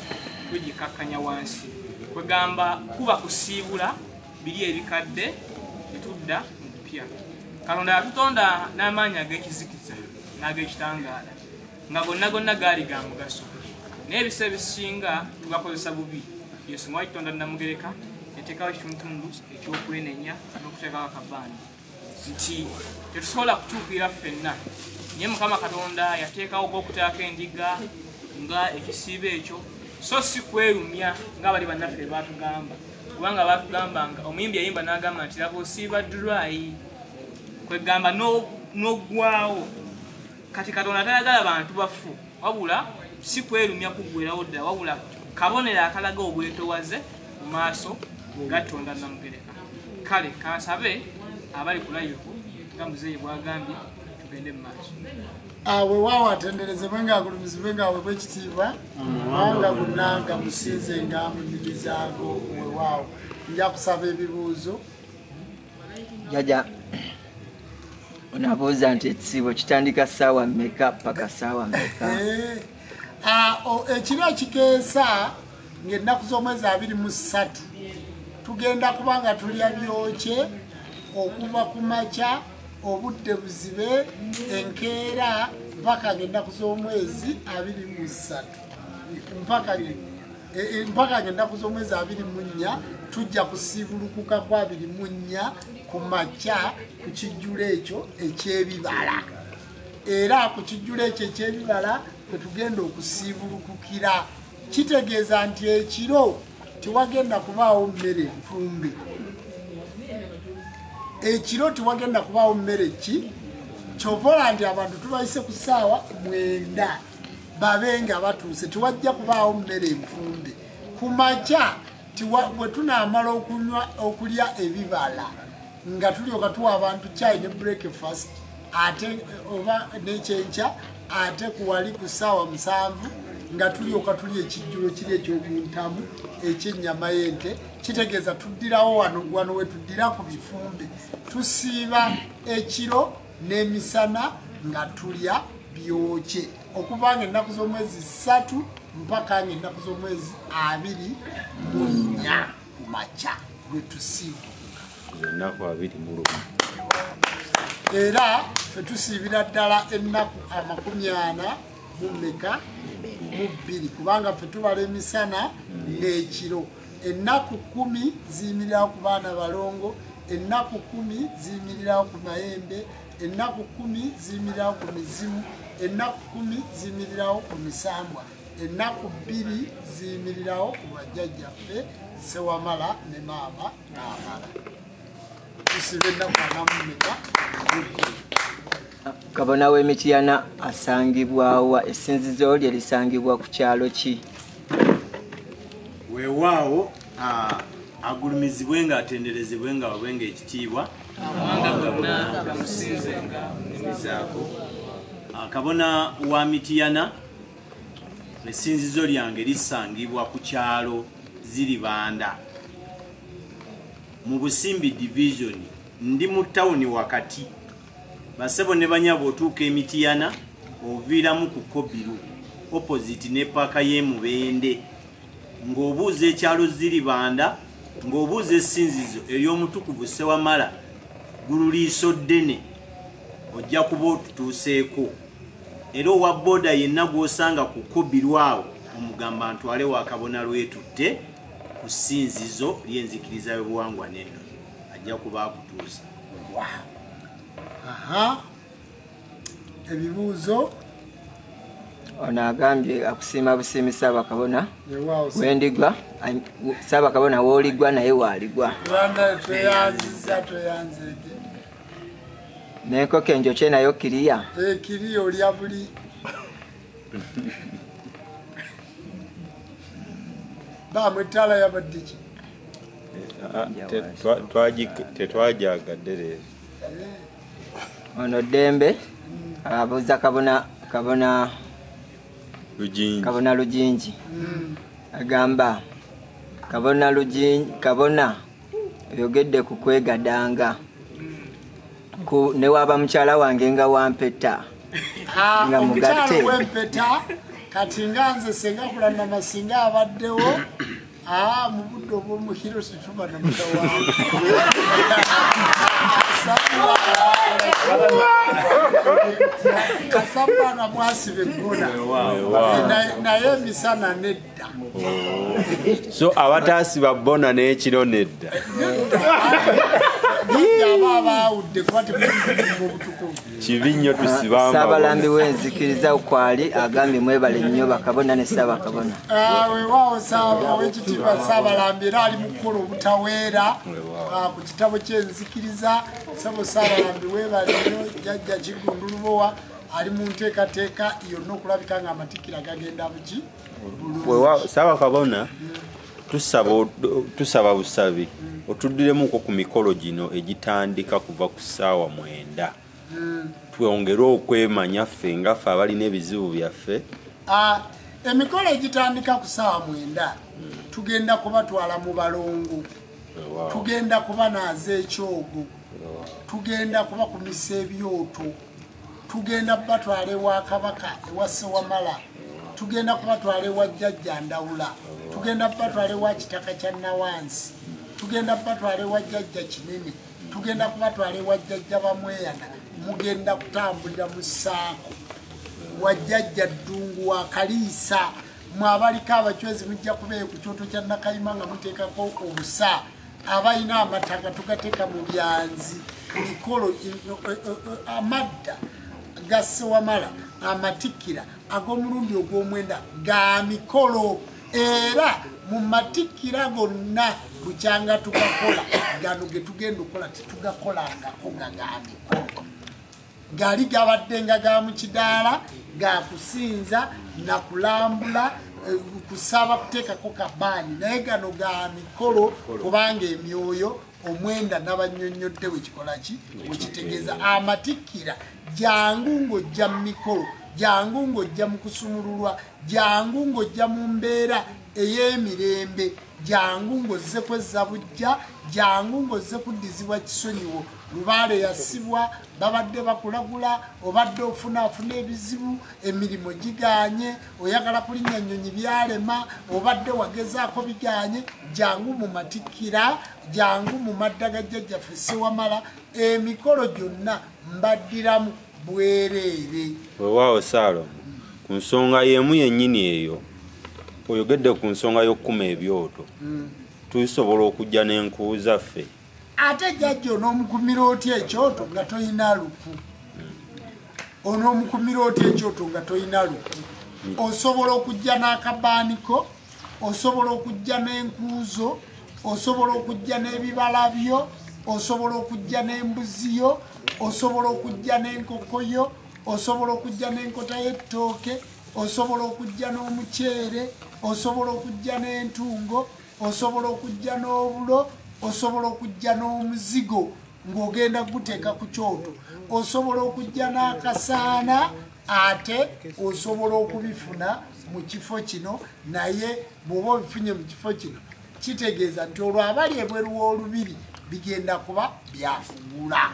tugikakkanya wansi kwegamba kuba kusiibula biri ebikadde etudda mu kupya Katonda yatutonda n'amaanyi ag'ekizikiza n'ag'ekitangaala nga gonna gaali ga mugaso naye ebisa ebisinga tugakozesa bubi Yesu mwakitonda Namugereka yateekawo ekitundutundu eky'okwenenya n'okuteekawo akabaani nti tetusobola kutuukirira ffenna naye Mukama Katonda yateekawo g'okutaako endiga nga ekisiibo ekyo so si kwerumya nga bali bannaffe baatugamba kubanga baatugamba nga omuyimbi yayimba n'agamba nti laba osiiba dry kwegamba n'oggwawo kati Katonda tayagala bantu bafu wabula si kwerumya kuggwerawo ddala wabula kabonero akalaga obwetowaze mu maaso ga Katonda Namugereka kale kansabe abali ku live nga muzeeyi bwagambye tugende mu maaso weewaawo atenderezebwe ng'agulumizibwe ng'aweebwa ekitiibwa wanga gunnanga musinze nga munyumizaago weewaawo nja kusaba ebibuuzo jaja onabuuza nti ekisiibo kitandika ssaawa mmeka paka ssaawa mmeka ekiro ekikeesa ng'ennaku z'omwezi 23 tugenda kuba nga tulya byokye okuva ku makya obudde buzibe enkeera mpaka ng'ennaku z'omwezi 23 mpaka ng'ennaku z'omwezi 24 tujja kusiibulukuka kwa 24 ku makya ku kijjulo ekyo eky'ebibala era ku kijjulo ekyo eky'ebibala kwe tugenda okusiibulukukira kitegeeza nti ekiro tewagenda kubaawo mmere nfumbe ekiro tewagenda kubaawo mmere ki kyovola nti abantu tubayise ku ssaawa 9 babe nga batuuse tewajja kubaawo mmere enfumbe ku makya bwe tunaamala okulya ebibala nga tulyoka tuwa abantu chai ne breakfast ate oba n'ekyenkya ate kuwali ku ssaawa 7 nga tulyoka tulya ekijjulo kiri ekyomuntamu ekyennyama y'ente kitegeeza tuddirawo wano we tuddira ku bifumbe tusiiba ekiro n'emisana nga tulya byokye okuva nga ennaku z'omwezi 3 mpaka nga ennaku z'omwezi 24 ku makya lwe tusiibuka ennaku 21 era fe tusiibira ddala ennaku 40 mu 2 kubanga fe tubala emisana n'ekiro ennaku 10 ziyimirirawo ku baana balongo ennaku 10 ziyimirirawo ku mayembe ennaku 10 ziyimirirawo ku mizimu ennaku 10 ziyimirirawo ku misambwa ennaku 2 ziyimirirawo ku bajjajjaffe Sewamala ne maama n'amala tusiba ennaku 40 Kabona w'Emityana asangibwawa essinzizo lye lisangibwa ku kyalo ki? Weewaawo agulumizibwe nga atenderezebwe nga wabenga ekitiibwa amawanga gonna gamusinzenga emizaako. Kabona wa Mityana essinzizo lyange lisangibwa ku kyalo Ziribanda mu Busimbi division. Ndi mu tawuni wakati basebo ne banyabo otuuka Mityana oviiramu ku Kobiru opposite ne paka y'Emubende ng'obuuza ekyalo Ziribanda ng'obuuza essinzizo ery'omutukuvu Ssewamala Gululiiso ddene ojja kuba otutuuseeko. Era owa boda yenna gw'osanga ku Kobiru awo omugamba ntwale wa Kabona Lwetutte ku ssinzizo ly'enzikiriza y'obuwangwa n'ennono ajja kuba akutuusa. Ebibuuzo Ono agambye akusiima busiimi Ssaabakabona wendigwa Ssaabakabona w'oligwa naye waaligwa tweyanzege n'enkoko enjokye nayo kiriya kiriya olya buli bamwe ettaala yabadde ki tetwajagadde leero. Ono Ddembe abuuza Kabona Lujinji agamba Kabona oyogedde ku kwegadanga ne waba mukyala wange nga wampeta nga mugatte wempeta kati nga nze senga kulanda masinga abaddewo mu budde obw'omukiro situba na mutawange kasabana mwasibe eggona naye emisana nedda. So abataasiba bona n'ekiro nedda aba abaawudde kuba temulimu obutukuvu kibi nnyo tusibamba. Ssaabalambi w'enzikiriza kwali agambye mwebale nnyo Bakabona ne Ssaabakabona. Weewaawo Oweekitiibwa Ssaabalambi era ali mu kukola obutaweera ku kitabo ky'enzikiriza. Ssabo Ssaabalambi weebale nnyo. Jjajja Kigundulubowa ali mu nteekateeka yonna okulabika nga amatikkira gagenda buki. Weewaawo Ssaabakabona tusaba busabi otuddiremuko ku mikolo gino egitandika kuva ku ssaawa 9 twongere okwemanya ffe nga ffe abalina ebizibu byaffe. Emikolo egitandika ku ssaawa 9 tugenda kubatwala mu balongo, tugenda kubanaaza ekyogo, tugenda kubakumisa ebyoto, tugenda kubatwala ewa Kabaka ewa Ssewamala, tugenda kubatwala ewa Jjajja Ndawula, tugenda kubatwala ewa Kitaka kya Nawansi, tugenda kubatwala ewa Jjajja Kinene, tugenda kubatwala ewa Jjajja Bamweyana. Mugenda kutambulira mu ssaako wa Jjajja Ddungu wa Kaliisa. Mwabaliko abachwezi mujja kubeera ku kyoto kya Nakayima nga muteekako obusa. Abalina amataka tugateeka mu byanzi. Mikolo amadda ga Ssewamala amatikkira ag'omulundi ogw'omwenda ga mikolo era mu matikkira gonna bukyanga tugakola gano ge tugenda okukola tetugakolangako nga ga mikolo. Gali gabadde nga ga mu kidaala ga kusinza na kulambula kusaba kuteekako kabaani naye gano ga mikolo kubanga emyoyo omwenda n'abannyonnyodde wekikola ki wekitegeeza. Amatikkira jangu ng'ojja mu mikolo, jangu ng'ojja mu kusumululwa, jangu ng'ojja mu mbeera ey'emirembe, jangu ng'ozze kwezza bujja, jangu ng'ozze kuddizibwa kisonyiwo. Lubaale yasibwa babadde bakulagula obadde ofunaafuna ebizibu emirimu giganye oyagala kulinnya nnyonyi byalema obadde wagezaako biganye jangu mu matikkira, jangu mu madda ga Jjajjaffe Ssewamala. Emikolo gyonna mbaddiramu bwereere. Weewaawo Saalongo ku nsonga y'emu yennyini eyo oyogedde ku nsonga y'okkuma ebyoto tusobola okujja n'enku zaffe. Ate Jjajja onoomukumira otya ekyoto nga toyina luku? Onoomukumira otya ekyoto nga toyina luku? Osobola okujja n'akabaaniko, osobola okujja n'enkuuzo, osobola okujja n'ebibala byo, osobola okujja n'embuziyo, osobola okujja n'enkokoyo, osobola okujja n'enkota y'ettooke, osobola okujja n'omuceere, osobola okujja n'entungo, osobola okujja n'obulo, osobola okujja n'omuzigo ng'ogenda guteeka ku kyoto, osobola okujja n'akasaana, ate osobola okubifuna mu kifo kino. Naye bw'oba obifunye mu kifo kino kitegeeza nti olwo abali ebweru w'olubiri bigenda kuba byafugula.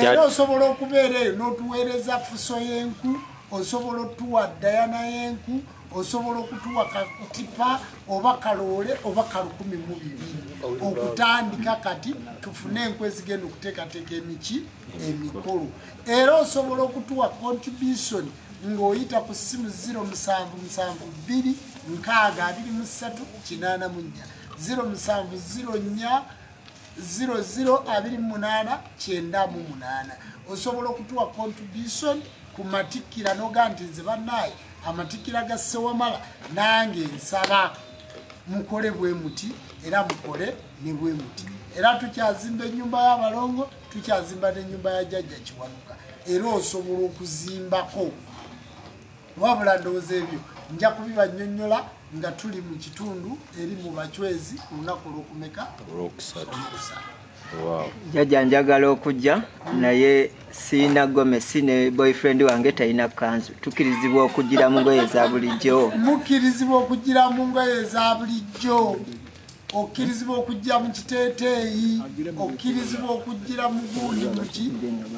Era osobola okubeera eyo n'otuweereza fuso y'enku, osobola otuwa dayana y'enku, osobola okutuwa katipa oba kaloole oba ka1,200 okutandika kati tufune enkwe zigenda okuteekateeka emikolo. Era osobola okutuwa contribution ng'oyita ku ssimu 0772 623 8704 0028 98. Osobola okutuwa contribution ku matikkira n'oga nti nze bannaye amatikkira ga Ssewamala nange nsaba mukole bwe muti era mukole ne bwe muti. Era tukyazimba ennyumba y'abalongo, tukyazimba n'ennyumba ya Jjajja Kiwanuka. Era osobola okuzimbako. Wabula ndowooza ebyo nja kubibannyonnyola nga tuli mu kitundu eri mu Bachwezi ku lunaku olw'okumeka olwokusatu. Jjajja njagala okujja naye siina gomesi ne boyfriend wange talina kanzu. Tukirizibwa okugira mu ngoye za bulijjo? Mukirizibwa okugira mu ngoye za bulijjo, okkirizibwa okujja mu kiteeteeyi, okkirizibwa okugira mu gundi muki,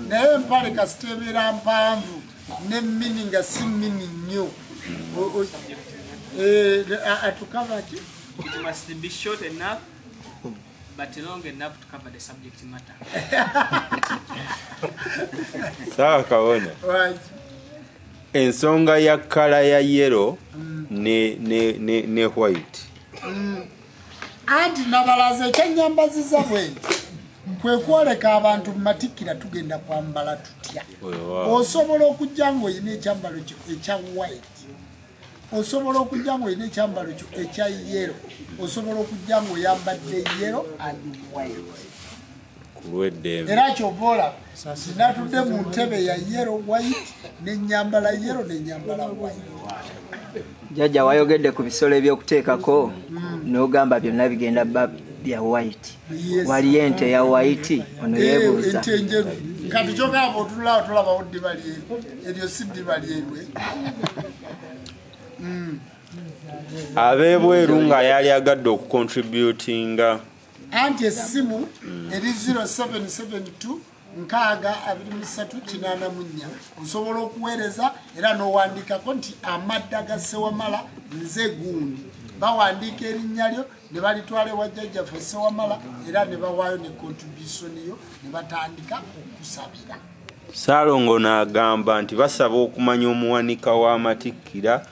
naye empale kasitebeera mpanvu n'emmini nga si mmini nnyo. To cover it? It must be short enough, but long enough to cover the subject matter. Sawa Kawona. Right. Ensonga ya kala ya yellow ne white. Anti nabalaze ekyennyambaziza bwenti kwe kwoleka abantu mu matikkira tugenda kwambala tutya. Osobola okujja ng'olina ekyambalo kyo ekya white, osobola okujja ng'olina ekyambalo kyo ekya yellow, osobola okujja ng'oyambadde yellow and white. Era kyova olaba sinatudde mu ntebe ya yellow white n'ennyambala yellow n'ennyambala white. Jjajja wayogedde ku bisolo eby'okuteekako n'ogamba byonna bigenda bya white. Waliyo ente ya white ono yeebuuza. Ente enjeru kati kyogamba otunulawo tulabawo ddiba lyeru, eryo si ddiba lyeru. Ab'ebweru nga yali agadde okucontributinga anti essimu eri 0772 623 osobola okuweereza era n'owandiikako nti amadda ga Ssewamala nze gundi. Bawandiika erinnya lyo ne balitwala ewa Jjajjaffe Ssewamala era ne bawaayo ne contribution yo ne batandika okusabira. Ssaalongo n'agamba nti basaba okumanya omuwanika w'amatikkira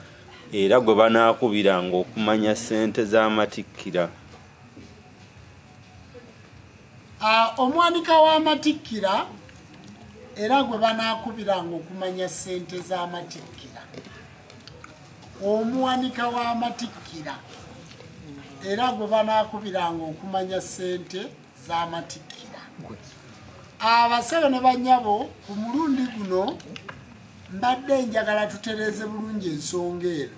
era gwe banaakubiranga okumanya ssente z'amatikkira. Omuwanika w'amatikkira era gwe banaakubiranga okumanya ssente z'amatikkira. Omuwanika w'amatikkira era gwe banaakubiranga okumanya ssente z'amatikkira. Abasabe ne bannyabo ku mulundi guno mbadde njagala tutereeze bulungi ensonga eno.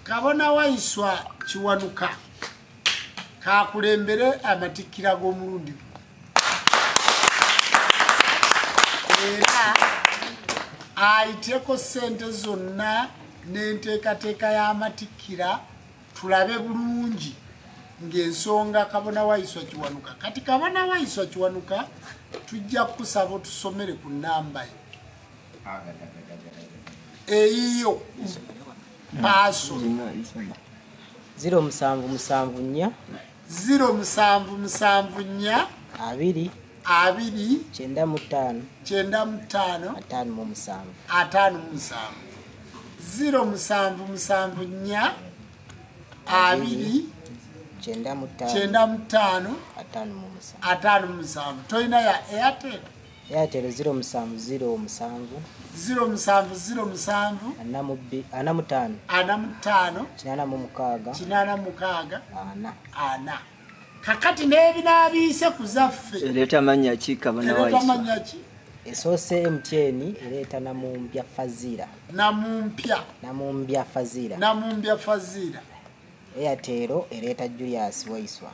Kabona Waiswa Kiwanuka kakulembere amatikkira g'omulundi guno. Era ayiteko ssente zonna n'enteekateeka y'amatikkira tulabe bulungi ng'ensonga Kabona Waiswa Kiwanuka. Kati Kabona Waiswa Kiwanuka tujja kusaba otusomere ku nnamba ye eyiyo paaso 0774 0774 2 95 95 57 0774 2 95 57. Toyina ya Airtel? Airtel 0707 0707 45 45 86 86 4. kakati n'ebinaabiise ku zaffe ereeta mannya ki kabona ereeta waiswa mannya ki esoose MTN ereeta namumpya fazira namumpya fazira Airtel ereeta Julius Waiswa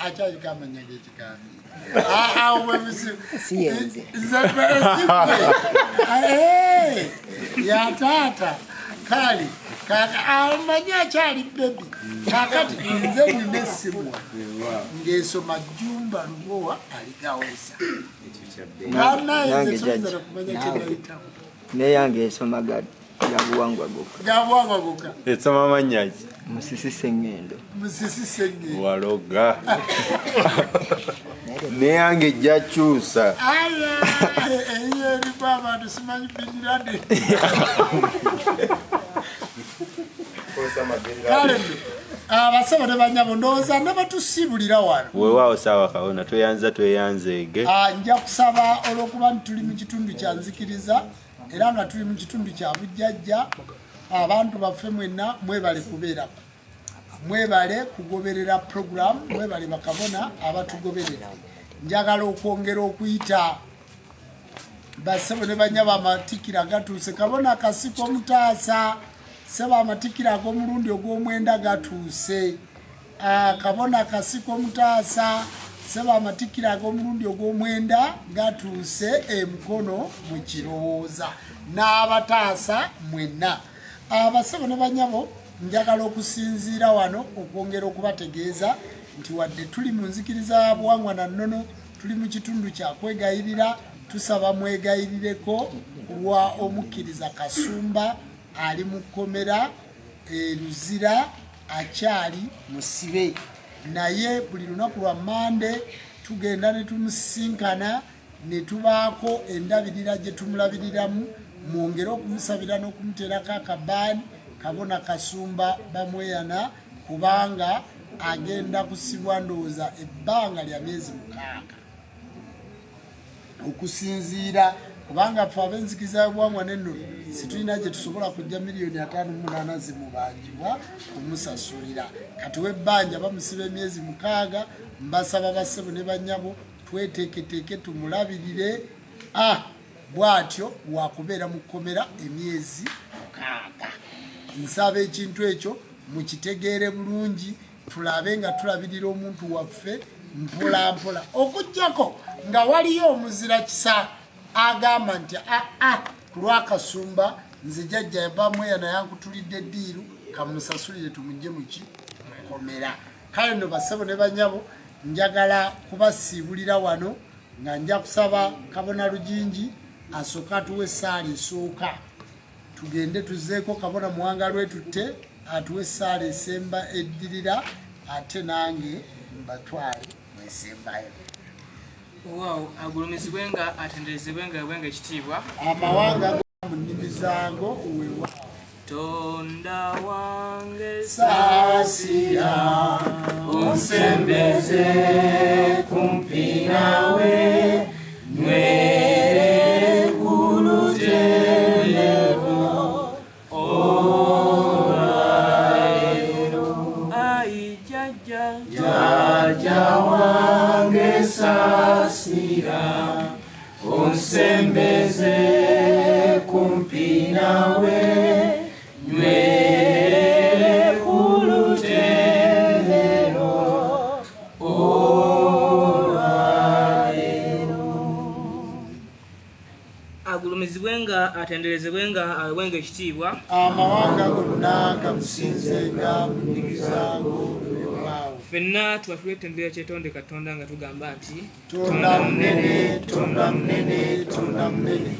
akyayika amanya g'ekigambo siyenze ya taata kale amanye akyali bebi kakati nze nina essimu ng'esoma Jumba Lubowa aligawesa banayezesoyinza nakumanya kyenayitamu neyange esoma gabuwangwa gokka esoma manyaki Musisi Sengendo waloga neyange ejja kyusa eyo erimu abantu simanyi binirade kale abasaba ne banyabo ndowooza ne batusibulira wano weewaawo saawa kawona tweyanzeege nja kusaba olw'okuba tuli mu kitundu kya nzikiriza era nga tuli mu kitundu kya bujjajja abantu baffe mwenna mwebale kubeerako mwebale kugoberera program mwebale bakabona abatugoberera njagala okwongera okuyita basebo ne banyaba amatikira gatuuse kabona akasiko mutaasa seba amatikira ag'omulundi ogw'omwenda gatuuse kabona akasiko mutaasa seba amatikira ag'omulundi ogw'omwenda gatuuse emukono mu kirowooza n'abataasa mwenna abasebo ne banyabo njagala okusinziira wano okwongera okubategeeza nti wadde tuli mu nzikiriza buwangwa na nnono tuli mu kitundu kya kwegayirira tusaba mwegayirireko kulwa omukkiriza Kasumba ali mu kkomera Luzira akyali musibe naye buli lunaku lwa Mande tugenda ne tumusisinkana ne tubaako endabirira gye tumulabiriramu mwongere okumusabira n'okumuteerako akabaani kabona Kasumba bamweyana kubanga agenda kusibwa ndowooza ebbanga lya myezi 6 okusinziira kubanga ffe ab'enzikiriza y'obuwangwa n'ennono situlina gye tusobola kujja $5,800 zimubanjibwa kumusasulira kati w'ebbanja bamusiba emyezi 6 mbasaba bassebo ne bannyabo tweteeketeeke tumulabirire bw'atyo wakubeera mu kkomera emyezi 6 nsaba ekintu ekyo mukitegeere bulungi tulabe nga tulabirira omuntu waffe mpola mpola okujjako nga waliyo omuzira kisa agamba nti kulwa Kasumba nze jjajja bamweyana yankutulidde eddiiru kamusasulire tumujje muki mukomera kale no basebo ne banyabo njagala kubasiibulira wano nga nja kusaba kabona Lujinji asooka atuwe essaala esooka tugende tuzeeko kabona muwanga lwetutte atuwe essaala esemba eddirira ate nange mbatwale mwesembayo wow agulumizibwe nga atenderezebwe nga bwenga ekitiibwa amawanga mu nnimi zango wewa Tonda wange saasira onsembeze kumpi nawe nwere kulutemero ai jaja wange saasira onsembeze kumpi nawe nwere kulutemero agulumizibwe nga atenderezebwe nga awebwenga ekitiibwa amawanga gonna gamusinzenga mu nnimi zango weewaawo ffenna tuba tuletendera kyetonde Katonda nga tugamba nti tonda munene tonda munene tonda munene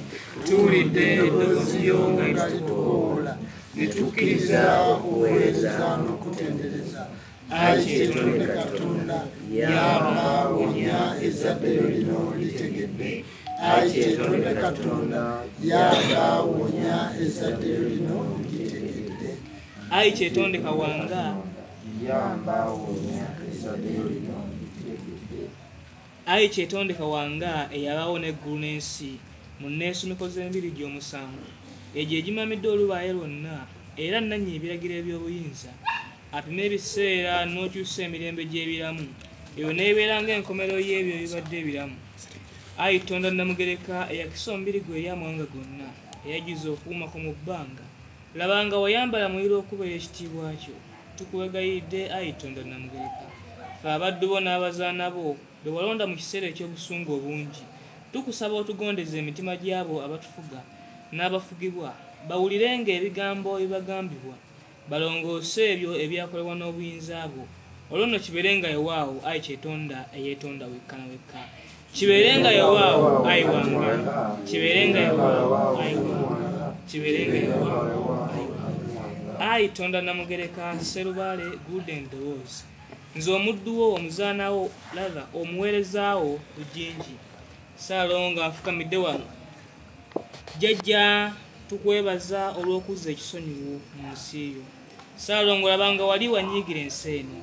tuwulidde eddoboozi lyo nga litukola netukkiriza okuweereza n'okutendereza ayi kyetonde Katonda yamba wonya ezzadde lino litegedde ayi kyetonde Katonda yamba wonya ezzadde lino litegedde ayi kyetonde Kawanga ayi kyetonde Kawanga eyalaawo n'eggulu n'ensi mu nneesumiko z'emibiri gy'omusango egyo egimamidde olubaayo lwonna era nnannyini ebiragiro eby'obuyinza apime ebiseera n'okyusa emirembe gy'ebiramu eyo neebeera ng'enkomero y'ebyo ebibadde ebiramu. Ayi Tonda Namugereka eyakisa omubiri gwe eri amawanga gonna eyajuza okuwumako mu bbanga, labanga wayambala muliro okubeera ekitiibwa kyo. Tukuwegayiridde Ayi Tonda Namugereka, ffe abaddu bo n'abazaana bo be walonda mu kiseera eky'obusungu obungi, tukusaba otugondeze emitima gy'abo abatufuga n'abafugibwa, bawulirenga ebigambo ebibagambibwa, balongoose ebyo ebyakolebwa n'obuyinza bwo. Olwo kibeerenga ewaawo Ayi Kyetonda eyeetonda wekka na wekka. Kibeerenga ewaawo Ayi wange, kibeerenga ewaawo Ayi wange, kibeerenga ewaawo Ayi wange. Ayi Tonda Namugereka Sserubaale Gudde Ndowooza, nze omuddu wo omuzaanawo latha omuweerezaawo Lujinji Ssaalongo afukamidde wano. Jjajja tukwebaza olw'okuzza ekisonyiwo mu nsi yo. Ssaalongo labanga wali wanyiigira ensi eno,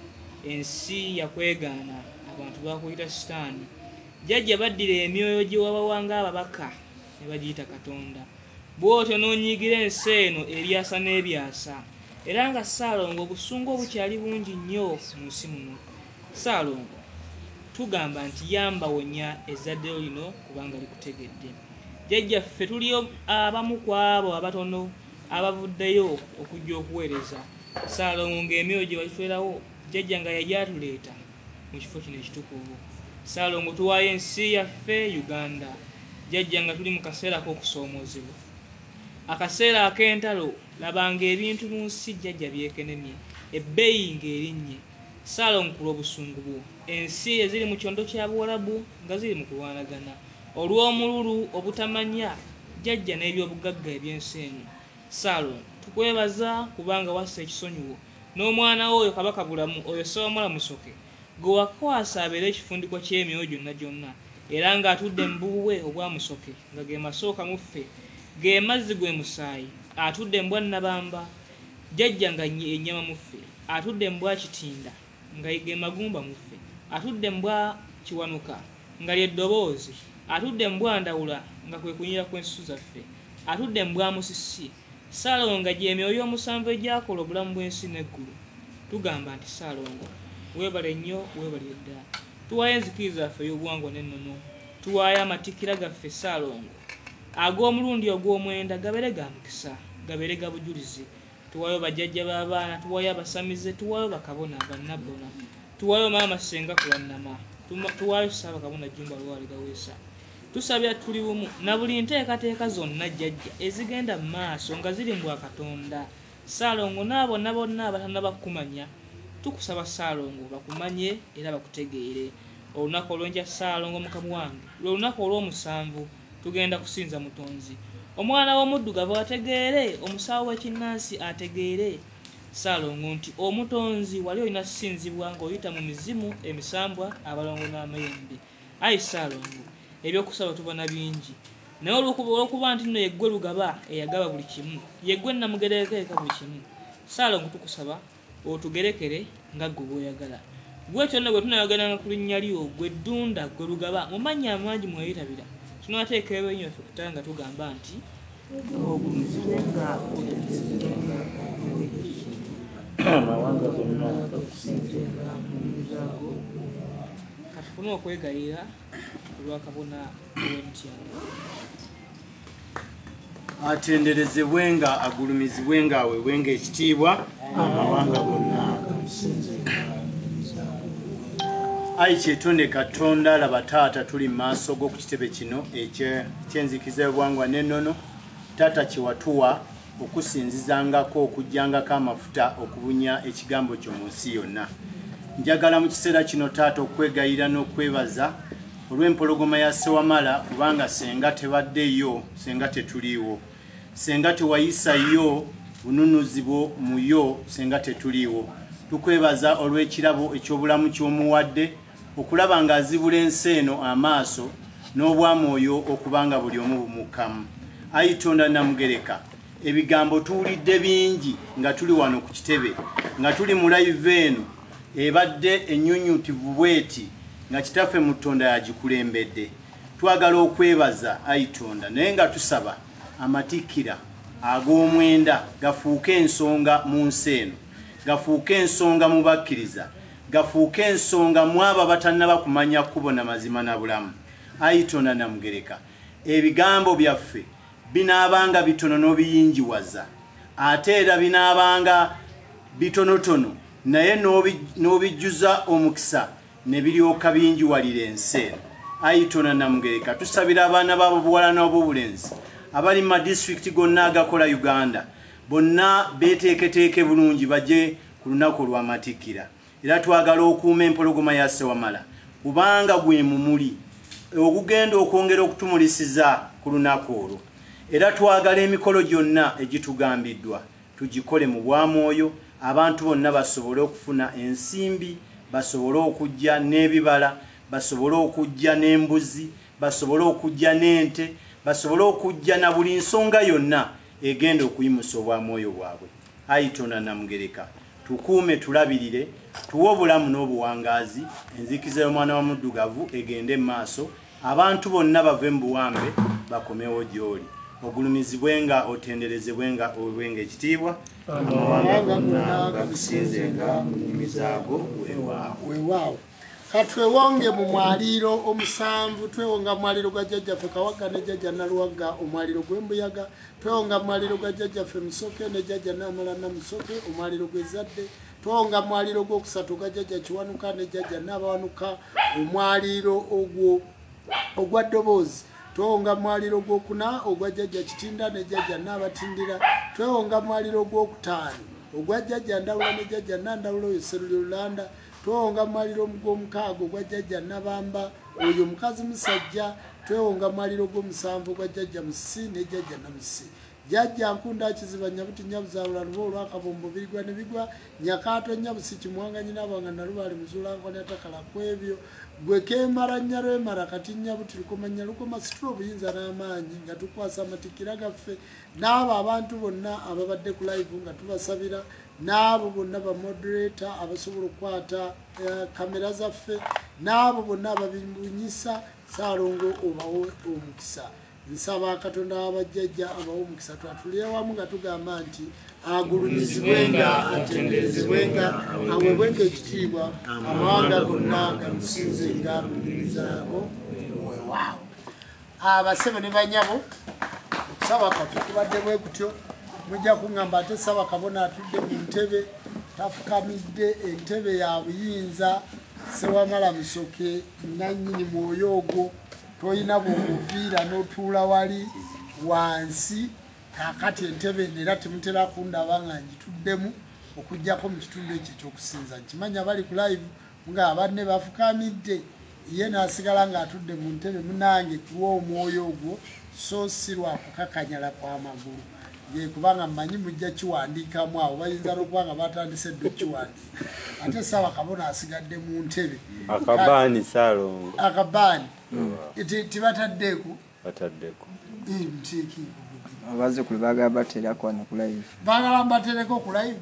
ensi yakwegaana, abantu bakuyita sitaani. Jjajja baddira emyoyo gye wabawanga ababaka ne bagiyita Katonda. Bw'otyo n'onyiigira ensi eno ebyasa n'ebyasa, era nga Ssaalongo obusungu obukyali bungi nnyo mu nsi muno. Ssaalongo tugamba nti yamba wonya ezzadde lino kubanga likutegedde. Jjajja ffe tuli abamu ku abo abatono abavuddeyo okujja okuweereza. Ssaalongo ng'emyoyo gye bagitwerawo, Jjajja nga yali atuleeta mu kifo kino ekitukuvu. Ssaalongo tuwaayo ensi yaffe Uganda, Jjajja nga tuli mu kaseera k'okusoomoozebwa, akaseera ak'entalo. Labanga ebintu mu nsi Jjajja byekenemye, ebbeeyi ng'erinnye. Ssaalongo ku lw'obusungu bwo, ensi eziri mu kyondo kya Buwarabu nga ziri mu kulwanagana olw'omululu obutamanya Jjajja n'ebyobugagga eby'ensi eno. Ssaalongo tukwebaza kubanga wassa ekisonyiwo n'omwana wo oyo Kabaka Bulamu, oyo Ssewamala Musoke gwe wakwasa abeere ekifundikwa ky'emyoyo gyonna gyonna, era ng'atudde mu buwe obwa Musoke nga ge masooka mu ffe, ge mazzi gwe musaayi, atudde mu bwa Nabamba Jjajja nga ennyama mu ffe, atudde mu bwa Kitinda nga ge magumba mu ffe, atudde mu bwa Kiwanuka nga lye ddoboozi, atudde mu bwa Ndawula nga kwe kunyira kw'ensusu zaffe, atudde mu bwa Musisi. Ssaalongo nga gy'emyoyo omusanvu egyakola obulamu bw'ensi n'eggulu. Tugamba nti Ssaalongo weebale nnyo, weebale ddala. Tuwaayo enzikiriza yaffe ey'obuwangwa n'ennono, tuwaayo amatikkira gaffe Ssaalongo ag'omulundi ogw'omwenda gabeere ga mukisa, gabeere ga bujulizi. Tuwaayo bajjajja b'abaana, tuwaayo abasamize, tuwaayo bakabona bannabbona, tuwaayo maama Ssenga Kulannama, tuwaayo Ssaabakabona Jjumba Lwali Gaweesa. Tusabira tuli bumu na buli nteekateeka zonna Jjajja ezigenda mu maaso nga ziri mu Bwakatonda. Ssaalongo n'abo bonna abatannaba kumanya, tukusaba Ssaalongo bakumanye era bakutegeere. Olunaku olw'enkya Ssaalongo Mukama wange, lwe lunaku olw'omusanvu tugenda kusinza Mutonzi. Omwana w'omuddugavu ategeere, omusawo w'ekinnansi ategeere. Ssaalongo nti omutonzi wali olina kusinzibwa ng'oyita mu mizimu emisambwa abalongo n'amayembe. Ayi Ssaalongo ebyokusaba tubona bingi, naye olw'okuba nti nno yeggwe Lugaba eyagaba buli kimu, yeggwe Namugereka buli kimu. Ssaalongo tukusaba otugerekere nga ggwe bw'oyagala. Gwe kyonna gwe tunayogeranga ku linnya lyo, gwe Ddunda, gwe Lugaba, mu mannya amangi mweyitabira. Tunaateeka ebinyo ffe kutala nga tugamba nti ogulumizibwenga amawanga gonna gakusinzenga mu muzaago. Katufune okwegayira olw'akabona ow'emityano. Atenderezebwenga, agulumizibwenga, aweebwenga ekitiibwa amawanga gonna gamusinzenga. Ayi Kyetonde Katonda, laba taata tuli mu maaso go ku kitebe kino eky'enzikiza y'obuwangwa n'ennono. Taata kyewatuwa okusinzizangako, okujjangako amafuta okubunya ekigambo kyo mu nsi yonna. Njagala mu kiseera kino taata okwegayira n'okwebaza olw'empologoma ya Ssewamala, kubanga senga tebaddeyo, senga tetuliiwo, senga tewayisayo bununuzi bwo mu yo, senga tetuliiwo. Tukwebaza olw'ekirabo eky'obulamu ky'omuwadde, okulaba ng'azibula ensi eno amaaso n'obwamwoyo okubanga buli omu bumukamu. Ayi Tonda Namugereka, ebigambo tuwulidde bingi nga tuli wano ku kitebe, nga tuli mu live eno ebadde ennyunyutivu bweti nga kitaffe mu Tonda yagikulembedde. Twagala okwebaza Ayi Tonda, naye nga tusaba amatikkira ag'omwenda gafuuke ensonga mu nsi eno, gafuuke ensonga mu bakkiriza, gafuuke ensonga mu abo abatannaba kumanya kkubo na mazima na bulamu. Ayi Katonda Namugereka, ebigambo byaffe binaabanga bitono n'obiyinjiwaza, ate era binaabanga bitonotono naye n'obijjuza omukisa ne biryoka binjiwalira ensi eno. Ayi Katonda Namugereka, tusabira abaana b'abobuwala n'ab'obulenzi abali mu madistrict gonna agakola Uganda, bonna beeteeketeeke bulungi bajje ku lunaku olw'Amatikkira. Era twagala okuuma empologoma ya Ssewamala kubanga gwe mumuli ogugenda okwongera okutumulisiza ku lunaku olwo. Era twagala emikolo gyonna egitugambiddwa tugikole mu bwamwoyo, abantu bonna basobole okufuna ensimbi, basobole okujja n'ebibala, basobole okujja n'embuzi, basobole okujja n'ente, basobole okujja na buli nsonga yonna egenda okuyimusa obwamwoyo bwabwe. Ayi Katonda Namugereka, tukuume tulabirire, tuwe obulamu n'obuwangaazi, enzikiza y'omwana wa muddugavu egende mu maaso, abantu bonna bave mu buwambe bakomewo gy'oli. Ogulumizibwenga, otenderezebwenga, olwenga ekitiibwa, amawanga gonna gakusinzenga mu nnimi zaago weewaawo. Katwewonge mu mwaliiro omusanvu, twewonga mu mwaliiro gwa jjajjaffe Kawaga ne jjajja Naluwaga, omwaliiro gw'Embuyaga, twewonga mu mwaliiro gwa jjajjaffe Musoke ne jjajja Namala Namusoke, omwaliiro gw'Ezzadde, twewonga mu mwaliiro gw'okusatu gwa jjajja Kiwanuka ne jjajja Nabawanuka, omwaliiro ogwa Ddoboozi, twewonga mu mwaliiro gw'okuna ogwa jjajja Kitinda ne jjajja Nabatindira, twewonga mu mwaliiro gw'okutaano ogwa jjajja Ndawula ne jjajja Nandawula oyo Sseruli Lulanda, twewonga mu mwaliiro gw'omukaaga ogwa jjajja Nabamba oyo mukazi musajja, twewonga mu mwaliiro gw'omusanvu ogwa jjajja Musi ne jjajja Namusi, jjajja Nkunda Kiziba Nyabuti Nyabuzaalula Luba olw'akabombo birigwa ne bigwa, Nyakaato Nyabusi Kimuwanga Nyinabanga Nalubaale Muzuulanko ne Atakala kwebyo, gwe Keemara Nyalwemara kati Nyabuti Lukoma Nyalukoma situla obuyinza n'amaanyi nga tukwasa Amatikkira gaffe, n'abo abantu bonna ababadde ku live nga tubasabira, n'abo bonna ba moderator abasobola okukwata kamera zaffe, n'abo bonna ababimbunyisa, Ssaalongo obawe omukisa. Nsaba Katonda w'abajjajja abawe omukisa, twatulire wamu nga tugamba nti agulumizibwenga, atenderezebwenga, aweebwenga ekitiibwa, amawanga gonna gamusinzenga mu nnimi zaago weewaawo. Abasebe ne banyabo, okusaba kwaffe kubadde bwe kutyo. Mujja kuŋŋamba ate Ssaba Kabona atudde mu ntebe, tafukamidde entebe ya buyinza. Ssewamala Musoke nannyini mwoyo ogwo, toyina bw'omuviira n'otuula wali wansi. Kaakati entebe eno era temutera kundaba nga ngituddemu okuggyako mu kitundu ekyo ekyokusinza. Nkimanya bali ku live nga abanne bafukamidde, ye n'asigala ng'atudde mu ntebe. Munange kuwa omwoyo ogwo so si lwa kukakanyala kw'amagulu. Ye kubanga mmanyi mujja kiwandiikamu awo, bayinza n'okuba nga batandise dde okukiwandiika. Ate Ssaba Kabona asigadde mu ntebe. Akabaani Ssaalongo. Akabaani. Tibataddeeko? Bataddeeko. Nteekiiko. abazzukulu bagamba bateerako wano ku live. Baagala mbateereko ku live?